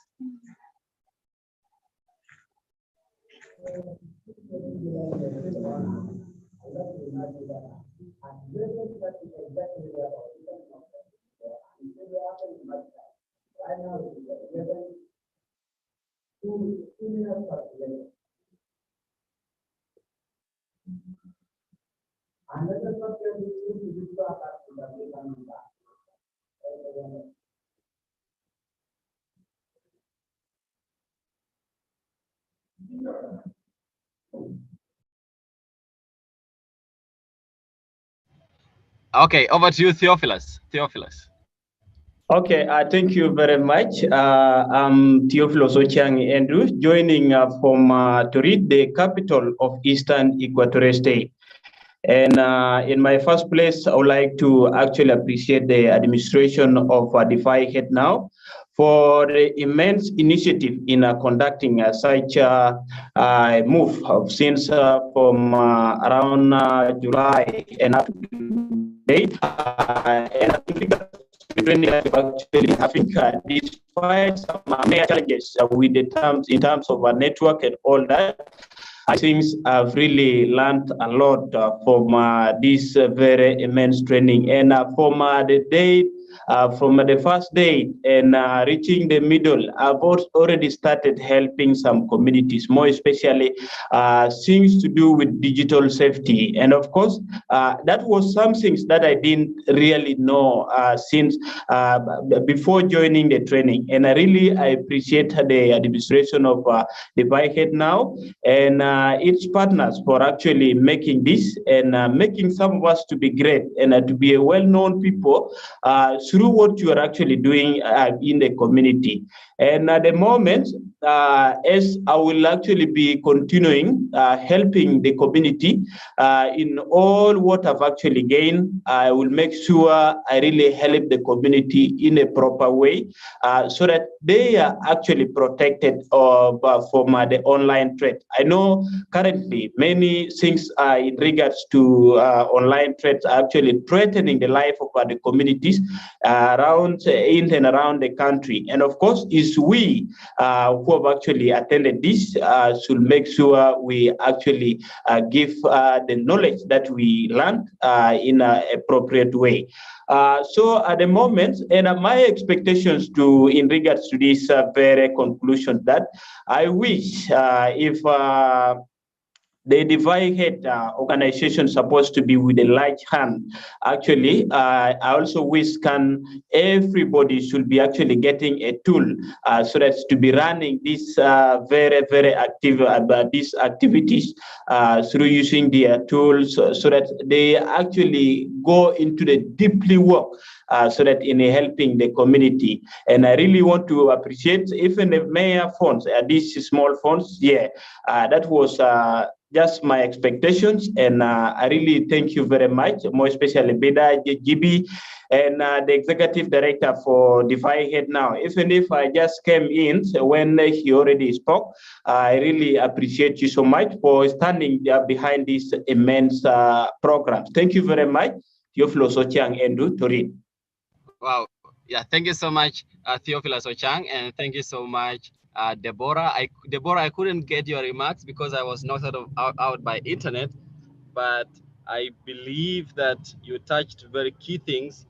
Okay, over to you, Theophilus. Okay, thank you very much. I'm Theophilus Ochang Andrew, joining from Turid, the capital of Eastern Equatorial State. And in my first place, I would like to actually appreciate the administration of Defyhatenow for the immense initiative in conducting such a move since from around July and up to date. And I think training actually Africa, despite some major challenges with the in terms of a network and all that, I think I've really learned a lot from this very immense training. And from the day, from the first day and reaching the middle, I've already started helping some communities, more especially things to do with digital safety. And of course, that was some things that I didn't really know since before joining the training. And I appreciate the administration of Defyhatenow and its partners for actually making this and making some of us to be great and to be a well-known people through what you are actually doing in the community. And at the moment, as I will actually be continuing helping the community in all what I've actually gained, I will make sure I really help the community in a proper way so that they are actually protected from the online threat. I know currently many things in regards to online threats are actually threatening the life of the communities around in and around the country. And of course, it's we who have actually attended this should make sure we actually give the knowledge that we learned in an appropriate way. So at the moment, and my expectations in regards to this very conclusion that I wish if the Defyhatenow organization supposed to be with a large hand. Actually, I also wish everybody should be actually getting a tool so that to be running this very, very active these activities through using their tools so that they actually go into the deeply work so that in helping the community. And I really want to appreciate even the mayor funds, these small funds, that was just my expectations, and I really thank you very much, more especially Beda, GB, and the executive director for Defyhatenow. Even if I just came in when he already spoke, I really appreciate you so much for standing behind this immense program. Thank you very much, Theophilus Ochang Endu Torin. Wow. Yeah, thank you so much, Theophilus Ochang, and thank you so much, Deborah. Deborah, I couldn't get your remarks because I was knocked out by internet, but I believe that you touched very key things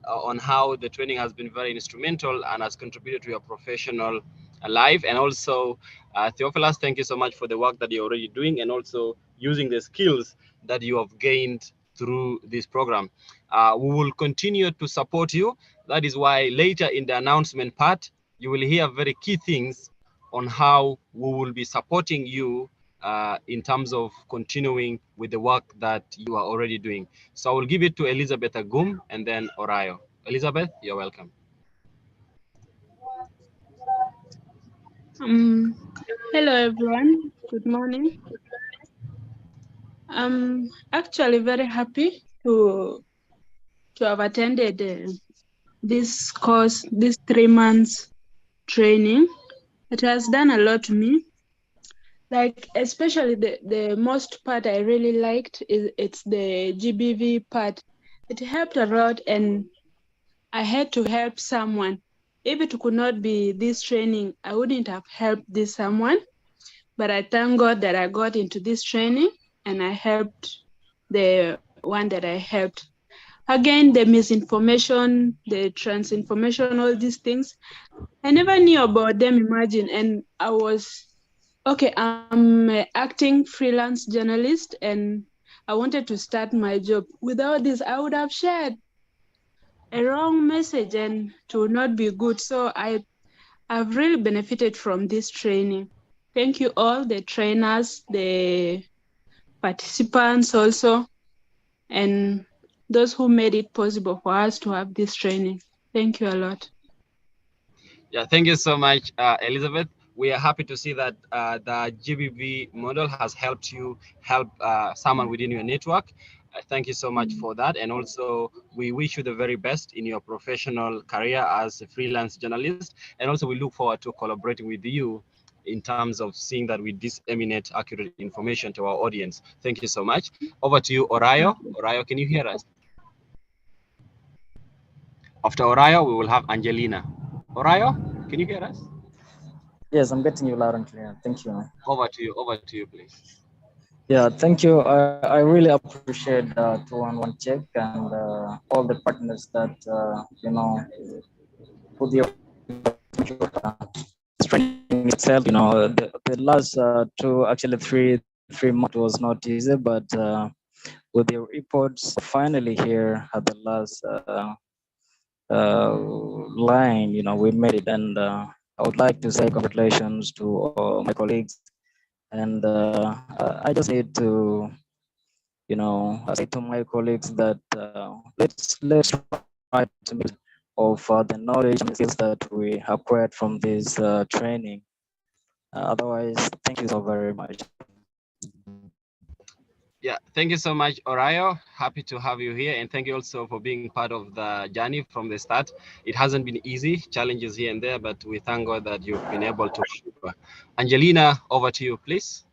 on how the training has been very instrumental and has contributed to your professional life. And also, Theophilus, thank you so much for the work that you're already doing and also using the skills that you have gained through this program. We will continue to support you. That is why later in the announcement part, you will hear very key things on how we will be supporting you in terms of continuing with the work that you are already doing. So I will give it to Elizabeth Agum and then Orayo. Elizabeth, you're welcome. Hello everyone, good morning. I'm actually very happy to have attended this course, this 3 months training. It has done a lot to me. Like especially the most part I really liked it's the GBV part. It helped a lot and I had to help someone. If it could not be this training, I wouldn't have helped this someone. But I thank God that I got into this training and I helped the one that I helped. Again, the misinformation, the transinformation, all these things, I never knew about them, imagine. And I was, okay, I'm an acting freelance journalist and I wanted to start my job. Without this, I would have shared a wrong message and it would not be good. So I've really benefited from this training. Thank you all, the trainers, the participants also, and those who made it possible for us to have this training. Thank you a lot. Yeah, thank you so much, Elizabeth. We are happy to see that the GBV model has helped you help someone within your network. Thank you so much for that. And also, we wish you the very best in your professional career as a freelance journalist. And also, we look forward to collaborating with you in terms of seeing that we disseminate accurate information to our audience. Thank you so much. Over to you, Orayo. Orayo, can you hear us? After Orayo, we will have Angelina. Orayo, can you hear us? Yes, I'm getting you loud and clear. Thank you. Over to you, please. Yeah, thank you. I really appreciate 211 Check and all the partners that put the training itself. The last three months was not easy, but with the reports finally here at the last line, we made it, and I would like to say congratulations to my colleagues. And I just need to, say to my colleagues that let's try to make of the knowledge and skills that we acquired from this training. Otherwise, thank you so very much. Yeah, thank you so much, Orayo. Happy to have you here. And thank you also for being part of the journey from the start. It hasn't been easy, challenges here and there, but we thank God that you've been able to. Angelina, over to you, please.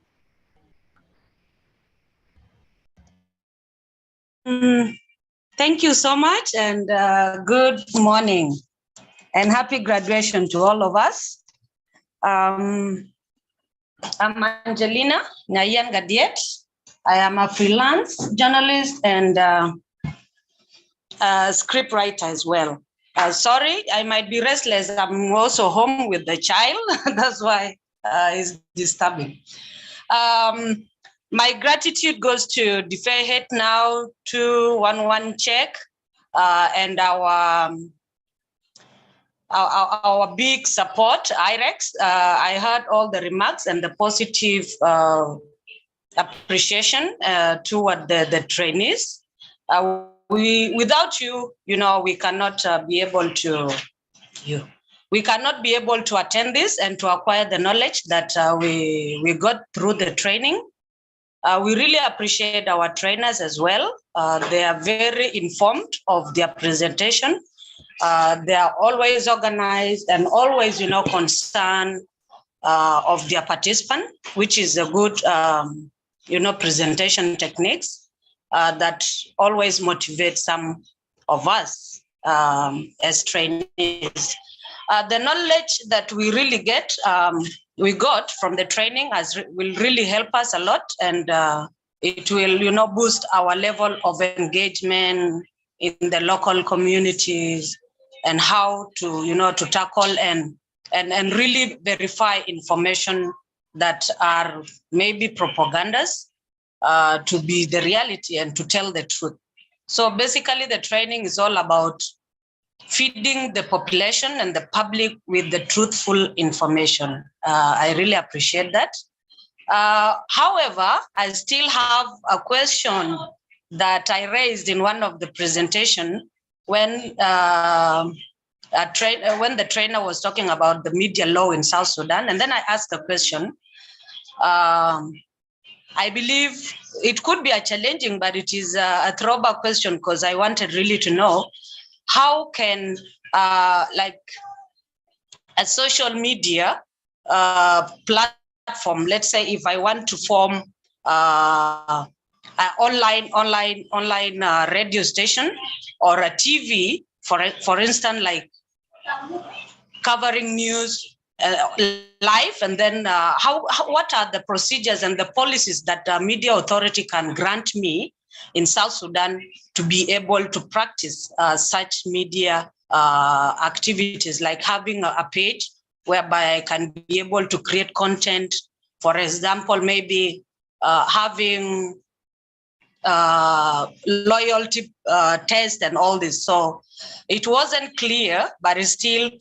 Thank you so much, and good morning and happy graduation to all of us. I'm Angelina Nyayan Gadiet. I am a freelance journalist and script writer as well. Sorry, I might be restless. I'm also home with the child. That's why it's disturbing. My gratitude goes to Defyhatenow 211 check and our big support, IREX. I heard all the remarks and the positive appreciation toward the trainees. Without you, we cannot be able to. We cannot be able to attend this and to acquire the knowledge that we got through the training. We really appreciate our trainers as well. They are very informed of their presentation. They are always organized and always, concerned of their participant, which is a good, presentation techniques that always motivate some of us as trainees. The knowledge that we really get, we got from the training will really help us a lot, and it will, boost our level of engagement in the local communities and how to, to tackle and really verify information that are maybe propagandas to be the reality and to tell the truth. So basically, the training is all about feeding the population and the public with the truthful information. I really appreciate that. However, I still have a question that I raised in one of the presentation when the trainer was talking about the media law in South Sudan. And then I asked a question. I believe it could be a challenging, but it is a throwback question because I wanted really to know how can like a social media platform, let's say if I want to form an online radio station or a TV, for instance, like covering news live, and then what are the procedures and the policies that the media authority can grant me in South Sudan to be able to practice such media activities, like having a page whereby I can be able to create content. For example, maybe having loyalty test and all this. So it wasn't clear, but it's still,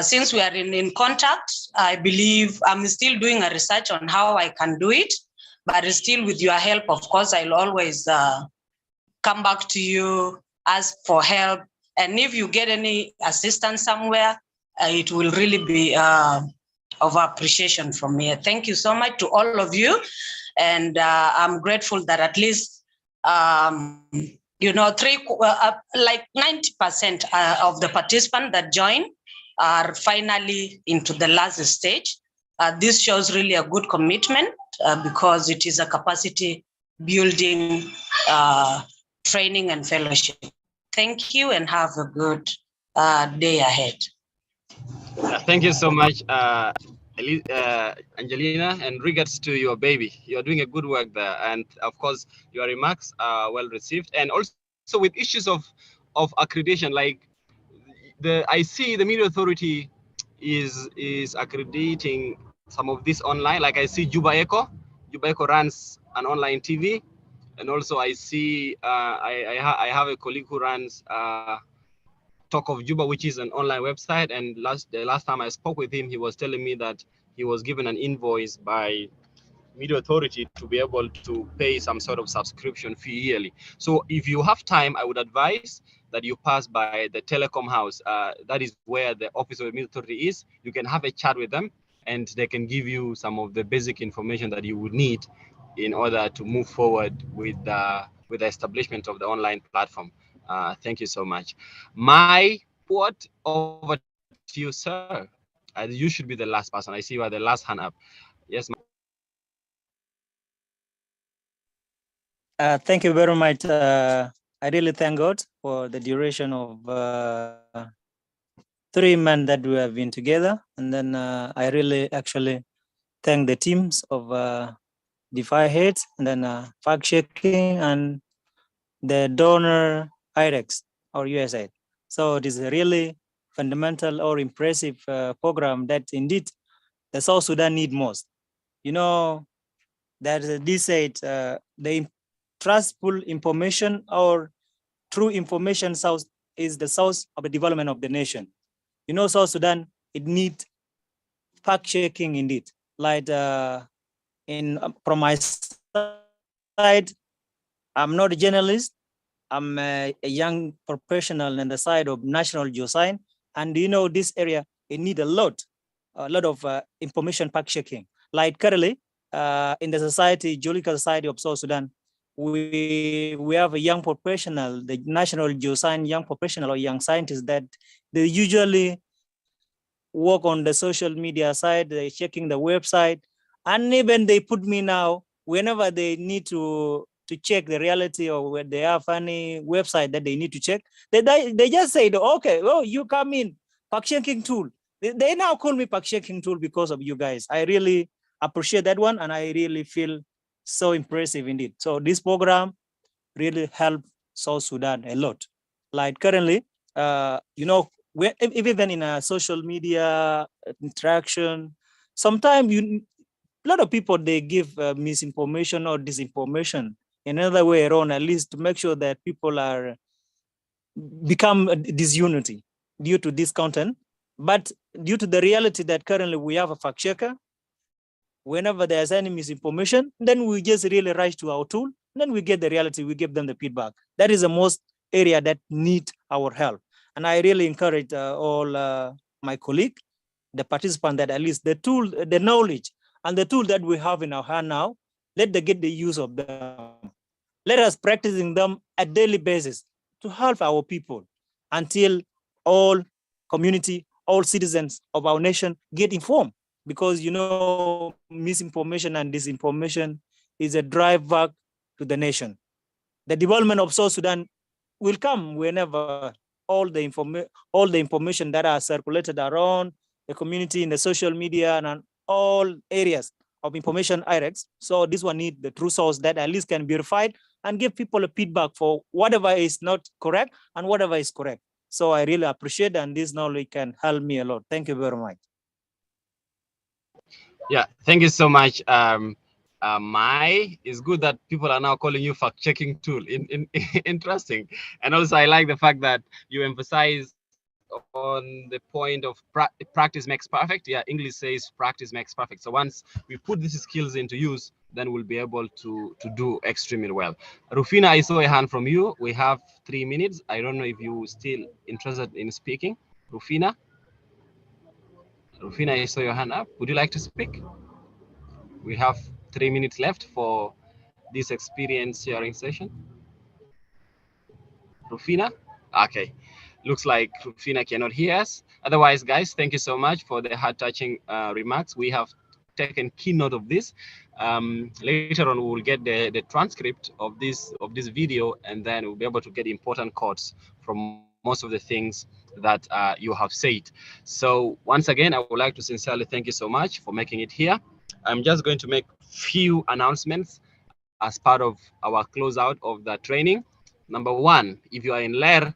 since we are in contact, I believe I'm still doing a research on how I can do it, but still with your help, of course, I'll always come back to you, ask for help. And if you get any assistance somewhere, it will really be of appreciation from me. Thank you so much to all of you. And I'm grateful that at least, like 90% of the participants that join are finally into the last stage. This shows really a good commitment because it is a capacity building training and fellowship. Thank you and have a good day ahead. Thank you so much, Angelina, and regards to your baby. You're doing a good work there. And of course, your remarks are well received. And also with issues of accreditation, like I see the media authority is accrediting some of this online. Like I see Juba Echo runs an online TV. And also I see, I have a colleague who runs Talk of Juba, which is an online website. And the last time I spoke with him, he was telling me that he was given an invoice by media authority to be able to pay some sort of subscription fee yearly. So if you have time, I would advise that you pass by the telecom house. That is where the office of the media authority is. You can have a chat with them and they can give you some of the basic information that you would need in order to move forward with the establishment of the online platform. Thank you so much. My report over to you, sir. You should be the last person. I see you are the last hand up. Yes. Thank you very much. I really thank God for the duration of 3 months that we have been together. And then I really actually thank the teams of Defyhatenow and then fact checking and the donor IREX or USAID. So it is a really fundamental or impressive program that indeed the South Sudan need most. You know, that this said the trustful information or true information source is the source of the development of the nation. You know, South Sudan, it needs fact checking indeed. Like from my side, I'm not a journalist. I'm a young professional on the side of national geoscience. And you know, this area, it needs a lot of information fact checking. Like currently, in the society, Geological Society of South Sudan, we have a young professional, the national geoscience young professional or young scientists that they usually work on the social media side, they're checking the website, and even they put me now whenever they need to check the reality or when they have any website that they need to check, they just say, okay, oh, you come in, fact checking tool. They now call me fact checking tool because of you guys. I really appreciate that one, and I really feel so impressive indeed. So this program really helped South Sudan a lot. Like currently, you know, even in a social media interaction, sometimes a lot of people, they give misinformation or disinformation in another way around, at least to make sure that people are become disunity due to this content. But due to the reality that currently we have a fact checker, whenever there's any misinformation, then we just really rush to our tool, then we get the reality, we give them the feedback. That is the most area that need our help. And I really encourage all my colleagues, the participants, that at least the tool, the knowledge and the tool that we have in our hand now, let them get the use of them. Let us practicing them at daily basis to help our people until all community, all citizens of our nation get informed. Because, you know, misinformation and disinformation is a drive back to the nation. The development of South Sudan will come whenever all the information that are circulated around the community in the social media and all areas of information IREX. So this one need the true source that at least can be verified and give people a feedback for whatever is not correct and whatever is correct. So I really appreciate, and this knowledge can help me a lot. Thank you very much. Yeah, thank you so much. It's good that people are now calling you fact-checking tool. Interesting. And also I like the fact that you emphasize on the point of practice makes perfect. Yeah, English says practice makes perfect. So once we put these skills into use, then we'll be able to do extremely well. Rufina, I saw a hand from you. We have 3 minutes. I don't know if you're still interested in speaking. Rufina, I saw your hand up. Would you like to speak? We have 3 minutes left for this experience sharing session. Rufina? Okay. Looks like Rufina cannot hear us. Otherwise, guys, thank you so much for the heart-touching remarks. We have taken key note of this. Later on, we will get the transcript of this video, and then we'll be able to get important quotes from most of the things that you have said. So once again, I would like to sincerely thank you so much for making it here. I'm just going to make few announcements as part of our closeout of the training. Number one, if you are in Lair,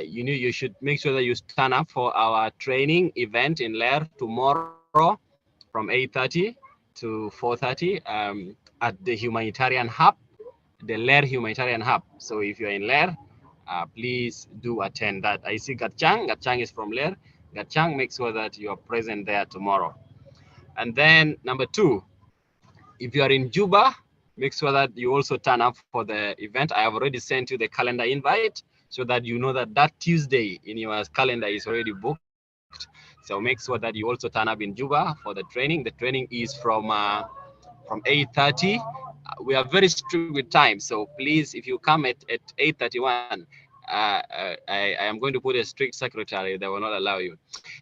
you should make sure that you turn up for our training event in Lair tomorrow from 8:30 to 4:30 at the Humanitarian Hub, the Lair Humanitarian Hub. So if you're in Lair, please do attend that. I see Gatchang. Gatchang is from Lair. Gatchang, make sure that you are present there tomorrow. And then number two, if you are in Juba, make sure that you also turn up for the event. I have already sent you the calendar invite so that you know that that Tuesday in your calendar is already booked. So make sure that you also turn up in Juba for the training. The training is from 8:30. We are very strict with time. So please, if you come at 8:31, I am going to put a strict secretary that will not allow you.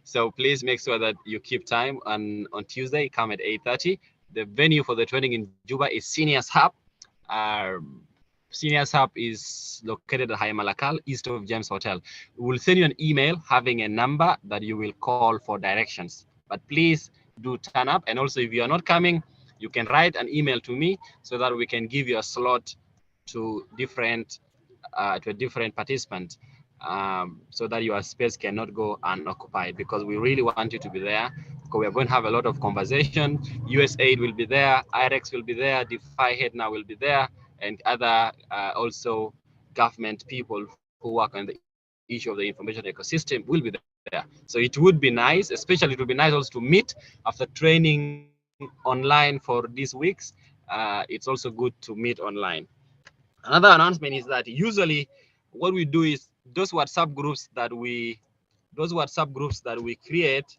So please make sure that you keep time on Tuesday, come at 8:30. The venue for the training in Juba is Seniors Hub. Seniors Hub is located at Haimalakal, east of James Hotel. We will send you an email having a number that you will call for directions. But please do turn up. And also, if you are not coming, you can write an email to me so that we can give you a slot to a different participant, so that your space cannot go unoccupied, because we really want you to be there, because we are going to have a lot of conversation. USAID will be there, IREX will be there, Defyhatenow will be there, and other also government people who work on the issue of the information ecosystem will be there. So it would be nice, especially it would be nice also to meet after training online for these weeks. It's also good to meet online. Another announcement is that usually what we do is those WhatsApp groups that we create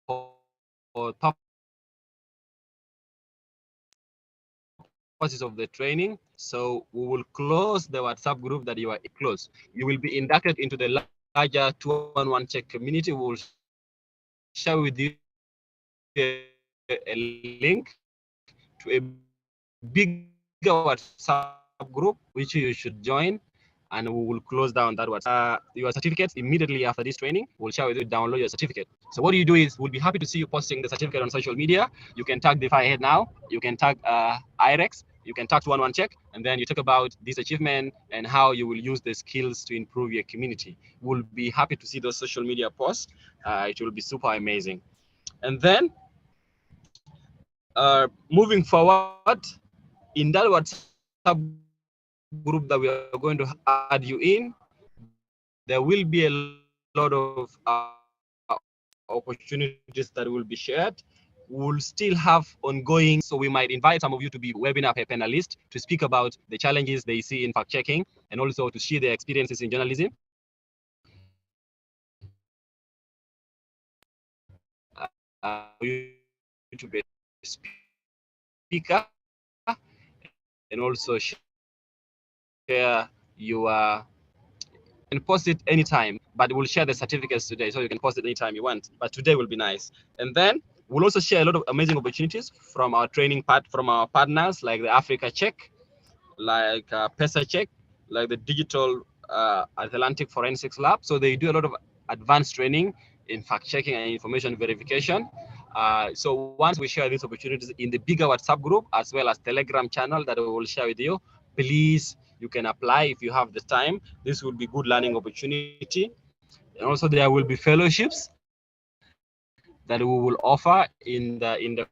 for purposes of the training. So we will close the WhatsApp group that you are close. You will be inducted into the larger 2-on-1 check community. We will share with you a link to a bigger WhatsApp group, which you should join, and we will close down that WhatsApp. Your certificates immediately after this training, we'll share with you, download your certificate. So what you do is, we'll be happy to see you posting the certificate on social media. You can tag Defyhatenow, you can tag IREX, you can tag 2-on-1 check, and then you talk about this achievement and how you will use the skills to improve your community. We'll be happy to see those social media posts. It will be super amazing. And then moving forward, in that WhatsApp group that we are going to add you in, there will be a lot of opportunities that will be shared. We'll still have ongoing, so we might invite some of you to be webinar panelists to speak about the challenges they see in fact checking, and also to share their experiences in journalism. You to be a speaker and also share your and post it anytime, but we'll share the certificates today, so you can post it anytime you want, but today will be nice. And then we'll also share a lot of amazing opportunities from our from our partners, like the Africa Check, like PESA Check, like the Digital Atlantic Forensics Lab. So they do a lot of advanced training in fact checking and information verification. So once we share these opportunities in the bigger WhatsApp group, as well as Telegram channel that we will share with you, please, you can apply if you have the time. This will be good learning opportunity. And also there will be fellowships that we will offer in the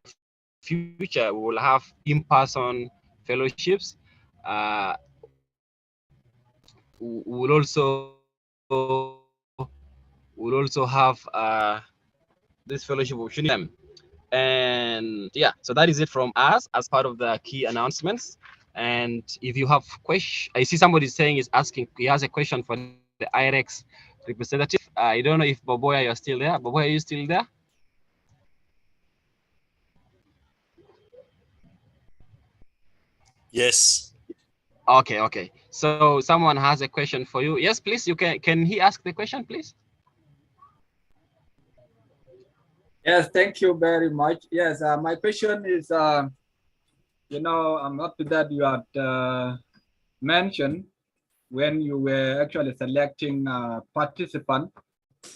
future. We will have in-person fellowships. We'll also have this fellowship opportunity. And yeah, so that is it from us as part of the key announcements. And if you have questions, I see somebody saying he has a question for the IREX representative. I don't know if Boboya, you're still there. Boboya, are you still there? Yes. Okay. So someone has a question for you. Yes, please. You can he ask the question, please? Yes, thank you very much. Yes, my question is, I'm up to that you had mentioned when you were actually selecting participants,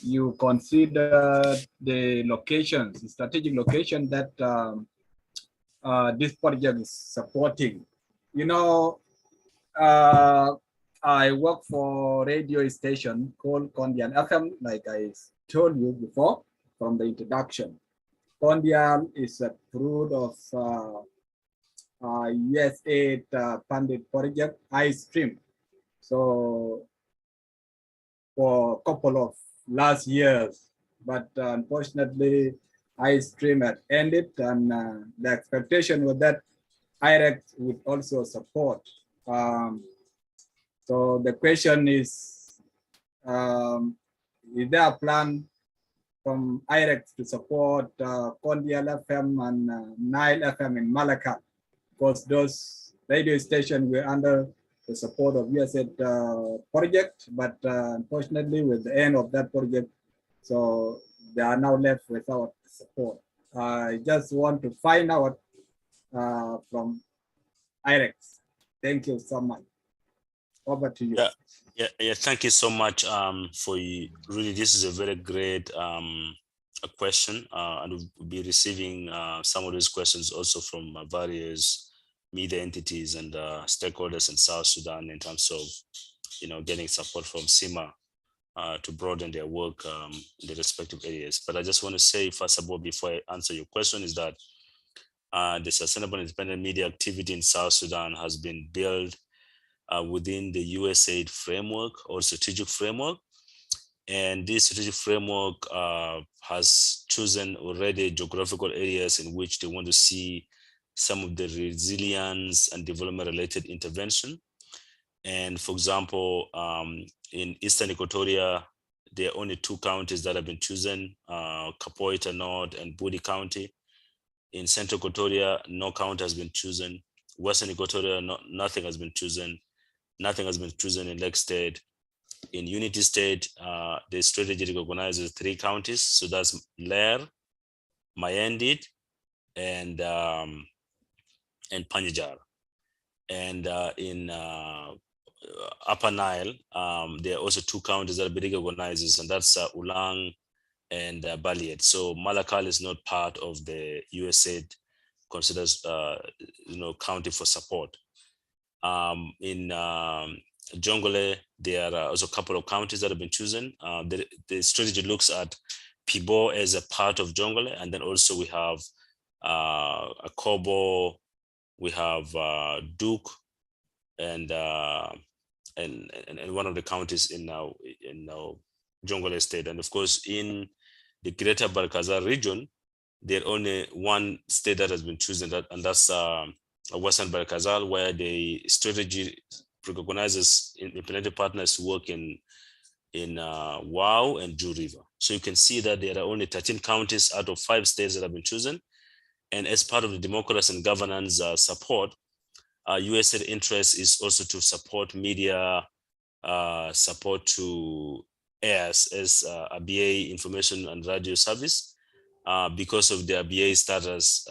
you consider the locations, the strategic location that this project is supporting. I work for a radio station called Kondian FM, like I told you before from the introduction. Kondian is a fruit of USAID funded project iStream. So for a couple of last years, but unfortunately iStream had ended, and the expectation was that IREX would also support. So the question is there a plan from IREX to support Kondial FM and Nile FM in Malacca? Because those radio stations were under the support of USAID project, but unfortunately with the end of that project, so they are now left without support. I just want to find out from IREX. Thank you so much. Over to you. Yeah. Thank you so much really, this is a very great question, and we'll be receiving some of these questions also from various media entities and stakeholders in South Sudan in terms of getting support from SIMA to broaden their work in the respective areas. But I just want to say, first of all, before I answer your question, is that the sustainable independent media activity in South Sudan has been built within the USAID framework or strategic framework. And this strategic framework has chosen already geographical areas in which they want to see some of the resilience and development related intervention. And for example, in Eastern Equatoria, there are only 2 counties that have been chosen, Capoeira North and Budi County. In Central Equatoria, no county has been chosen. Western Equatoria, nothing has been chosen. Nothing has been chosen in Lake State. In Unity State, the strategy recognizes 3 counties. So that's Lair, Mayendit, and Panjajir. And in Upper Nile, there are also 2 counties that are recognized, and that's Ulang and Baliet. So Malakal is not part of the USAID considers county for support. In Jongole, there are also a couple of counties that have been chosen. The strategy looks at Pibo as a part of Jongole, and then also we have Akobo, we have Duke, and one of the counties in Jongole State. And of course, in the Greater Barkazal region, there only 1 state that has been chosen, and that's Western Barkazal, where the strategy recognizes implemented partners who work in Wau and Ju River. So you can see that there are only 13 counties out of 5 states that have been chosen. And as part of the democracy and governance support, USAID interest is also to support media, support to AIRS as a BA information and radio service because of their BA status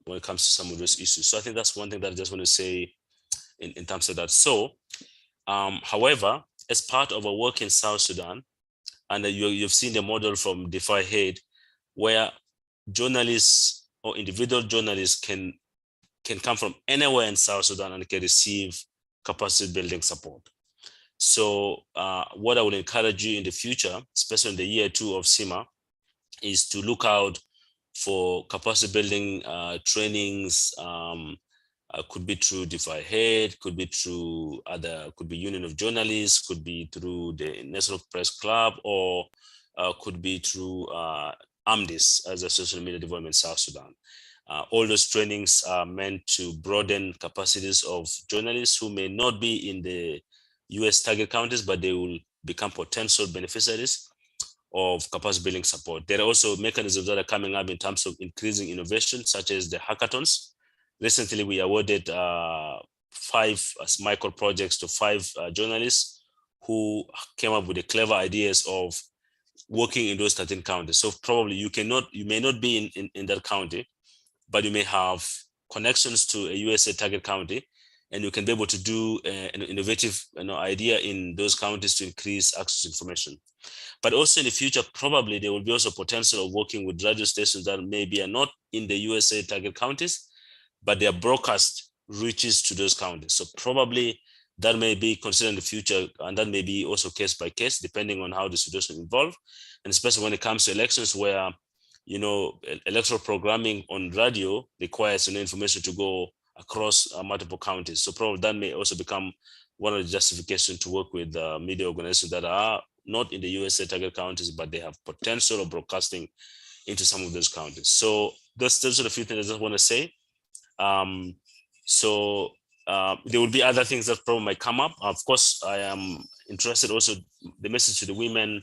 when it comes to some of those issues. So I think that's one thing that I just want to say in terms of that. So, however, as part of our work in South Sudan, and you've seen the model from Defyhatenow, where journalists or individual journalists can come from anywhere in South Sudan and can receive capacity building support. So what I will encourage you in the future, especially in the year 2 of SIMA, is to look out for capacity building trainings. Could be through Defyhatenow, could be through could be Union of Journalists, could be through the National Press Club, or could be through AMDIS as a social media development in South Sudan. All those trainings are meant to broaden capacities of journalists who may not be in the US target counties, but they will become potential beneficiaries of capacity building support. There are also mechanisms that are coming up in terms of increasing innovation, such as the hackathons. Recently, we awarded 5 micro projects to 5 journalists who came up with the clever ideas of working in those 13 counties. So probably you may not be in that county, but you may have connections to a USA target county, and you can be able to do an innovative idea in those counties to increase access to information. But also in the future, probably there will be also potential of working with radio stations that maybe are not in the USA target counties, but their broadcast reaches to those counties. So probably that may be considered in the future, and that may be also case by case, depending on how the situation involved. And especially when it comes to elections where, electoral programming on radio requires information to go across multiple counties. So probably that may also become one of the justifications to work with media organizations that are not in the USA target counties, but they have potential of broadcasting into some of those counties. So those are the few things I just want to say. There will be other things that probably might come up. Of course, I am interested also the message to the women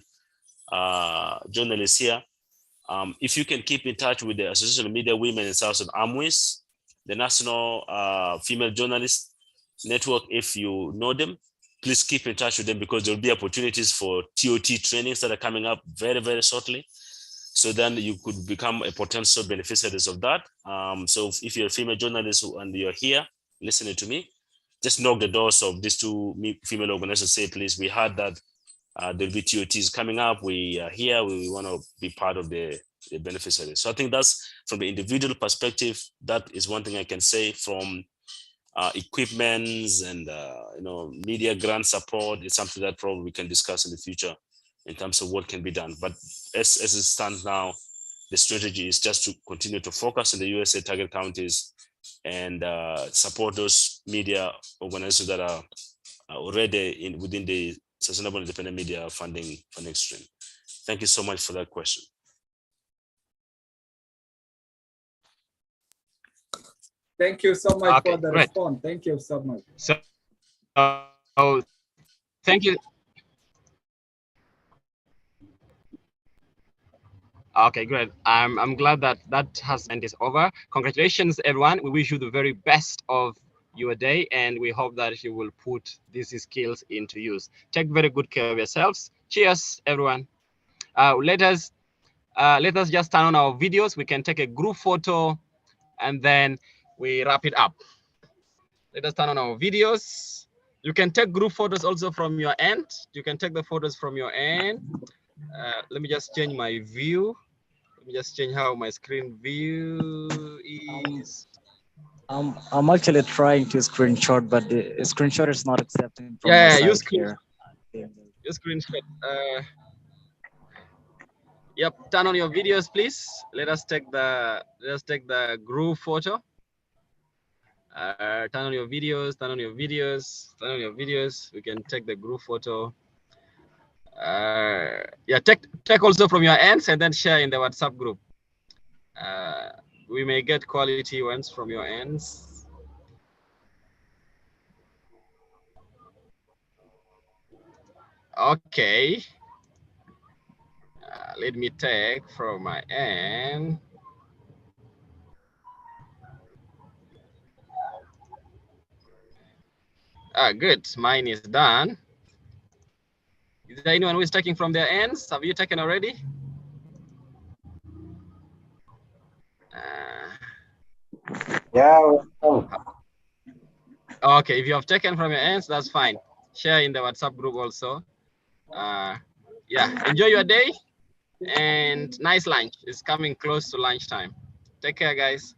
journalists here. If you can keep in touch with the Association of Media Women in South Sudan, AMWIS, the National Female Journalist Network, if you know them, please keep in touch with them, because there will be opportunities for TOT trainings that are coming up very, very shortly. So then you could become a potential beneficiaries of that. So if you're a female journalist and you're here listening to me, just knock the doors of these 2 female organizations. Say, please, we heard that there'll be TOTs coming up. We are here. We want to be part of the beneficiaries. So I think that's from the individual perspective. That is one thing I can say. From equipments and media grant support, it's something that probably we can discuss in the future in terms of what can be done. But as it stands now, the strategy is just to continue to focus on the USA target counties and support those media organizations that are already within the Sustainable Independent Media funding stream. Thank you so much for that question. Thank you so much Okay, for the great. response. Thank you so much. So, thank you. Okay, great. I'm glad that that has and is over. Congratulations, everyone. We wish you the very best of your day, and we hope that you will put these skills into use. Take very good care of yourselves. Cheers, everyone. Let us just turn on our videos. We can take a group photo, and then we wrap it up. Let us turn on our videos. You can take group photos also from your end. You can take the photos from your end. Let me just change my view. Let me just change how my screen view is. I'm actually trying to screenshot, but the screenshot is not accepting from my Yeah, side you screen, here. you screenshot. Yep, turn on your videos, please. Let us take the group photo. Turn on your videos, turn on your videos, turn on your videos. We can take the group photo. Yeah, take also from your ends and then share in the WhatsApp group. We may get quality ones from your ends. Okay. Let me take from my end. Good. Mine is done. Is there anyone who is taking from their ends? Have you taken already? Yeah. Okay, if you have taken from your ends, that's fine. Share in the WhatsApp group also. Yeah, enjoy your day and nice lunch. It's coming close to lunchtime. Take care, guys.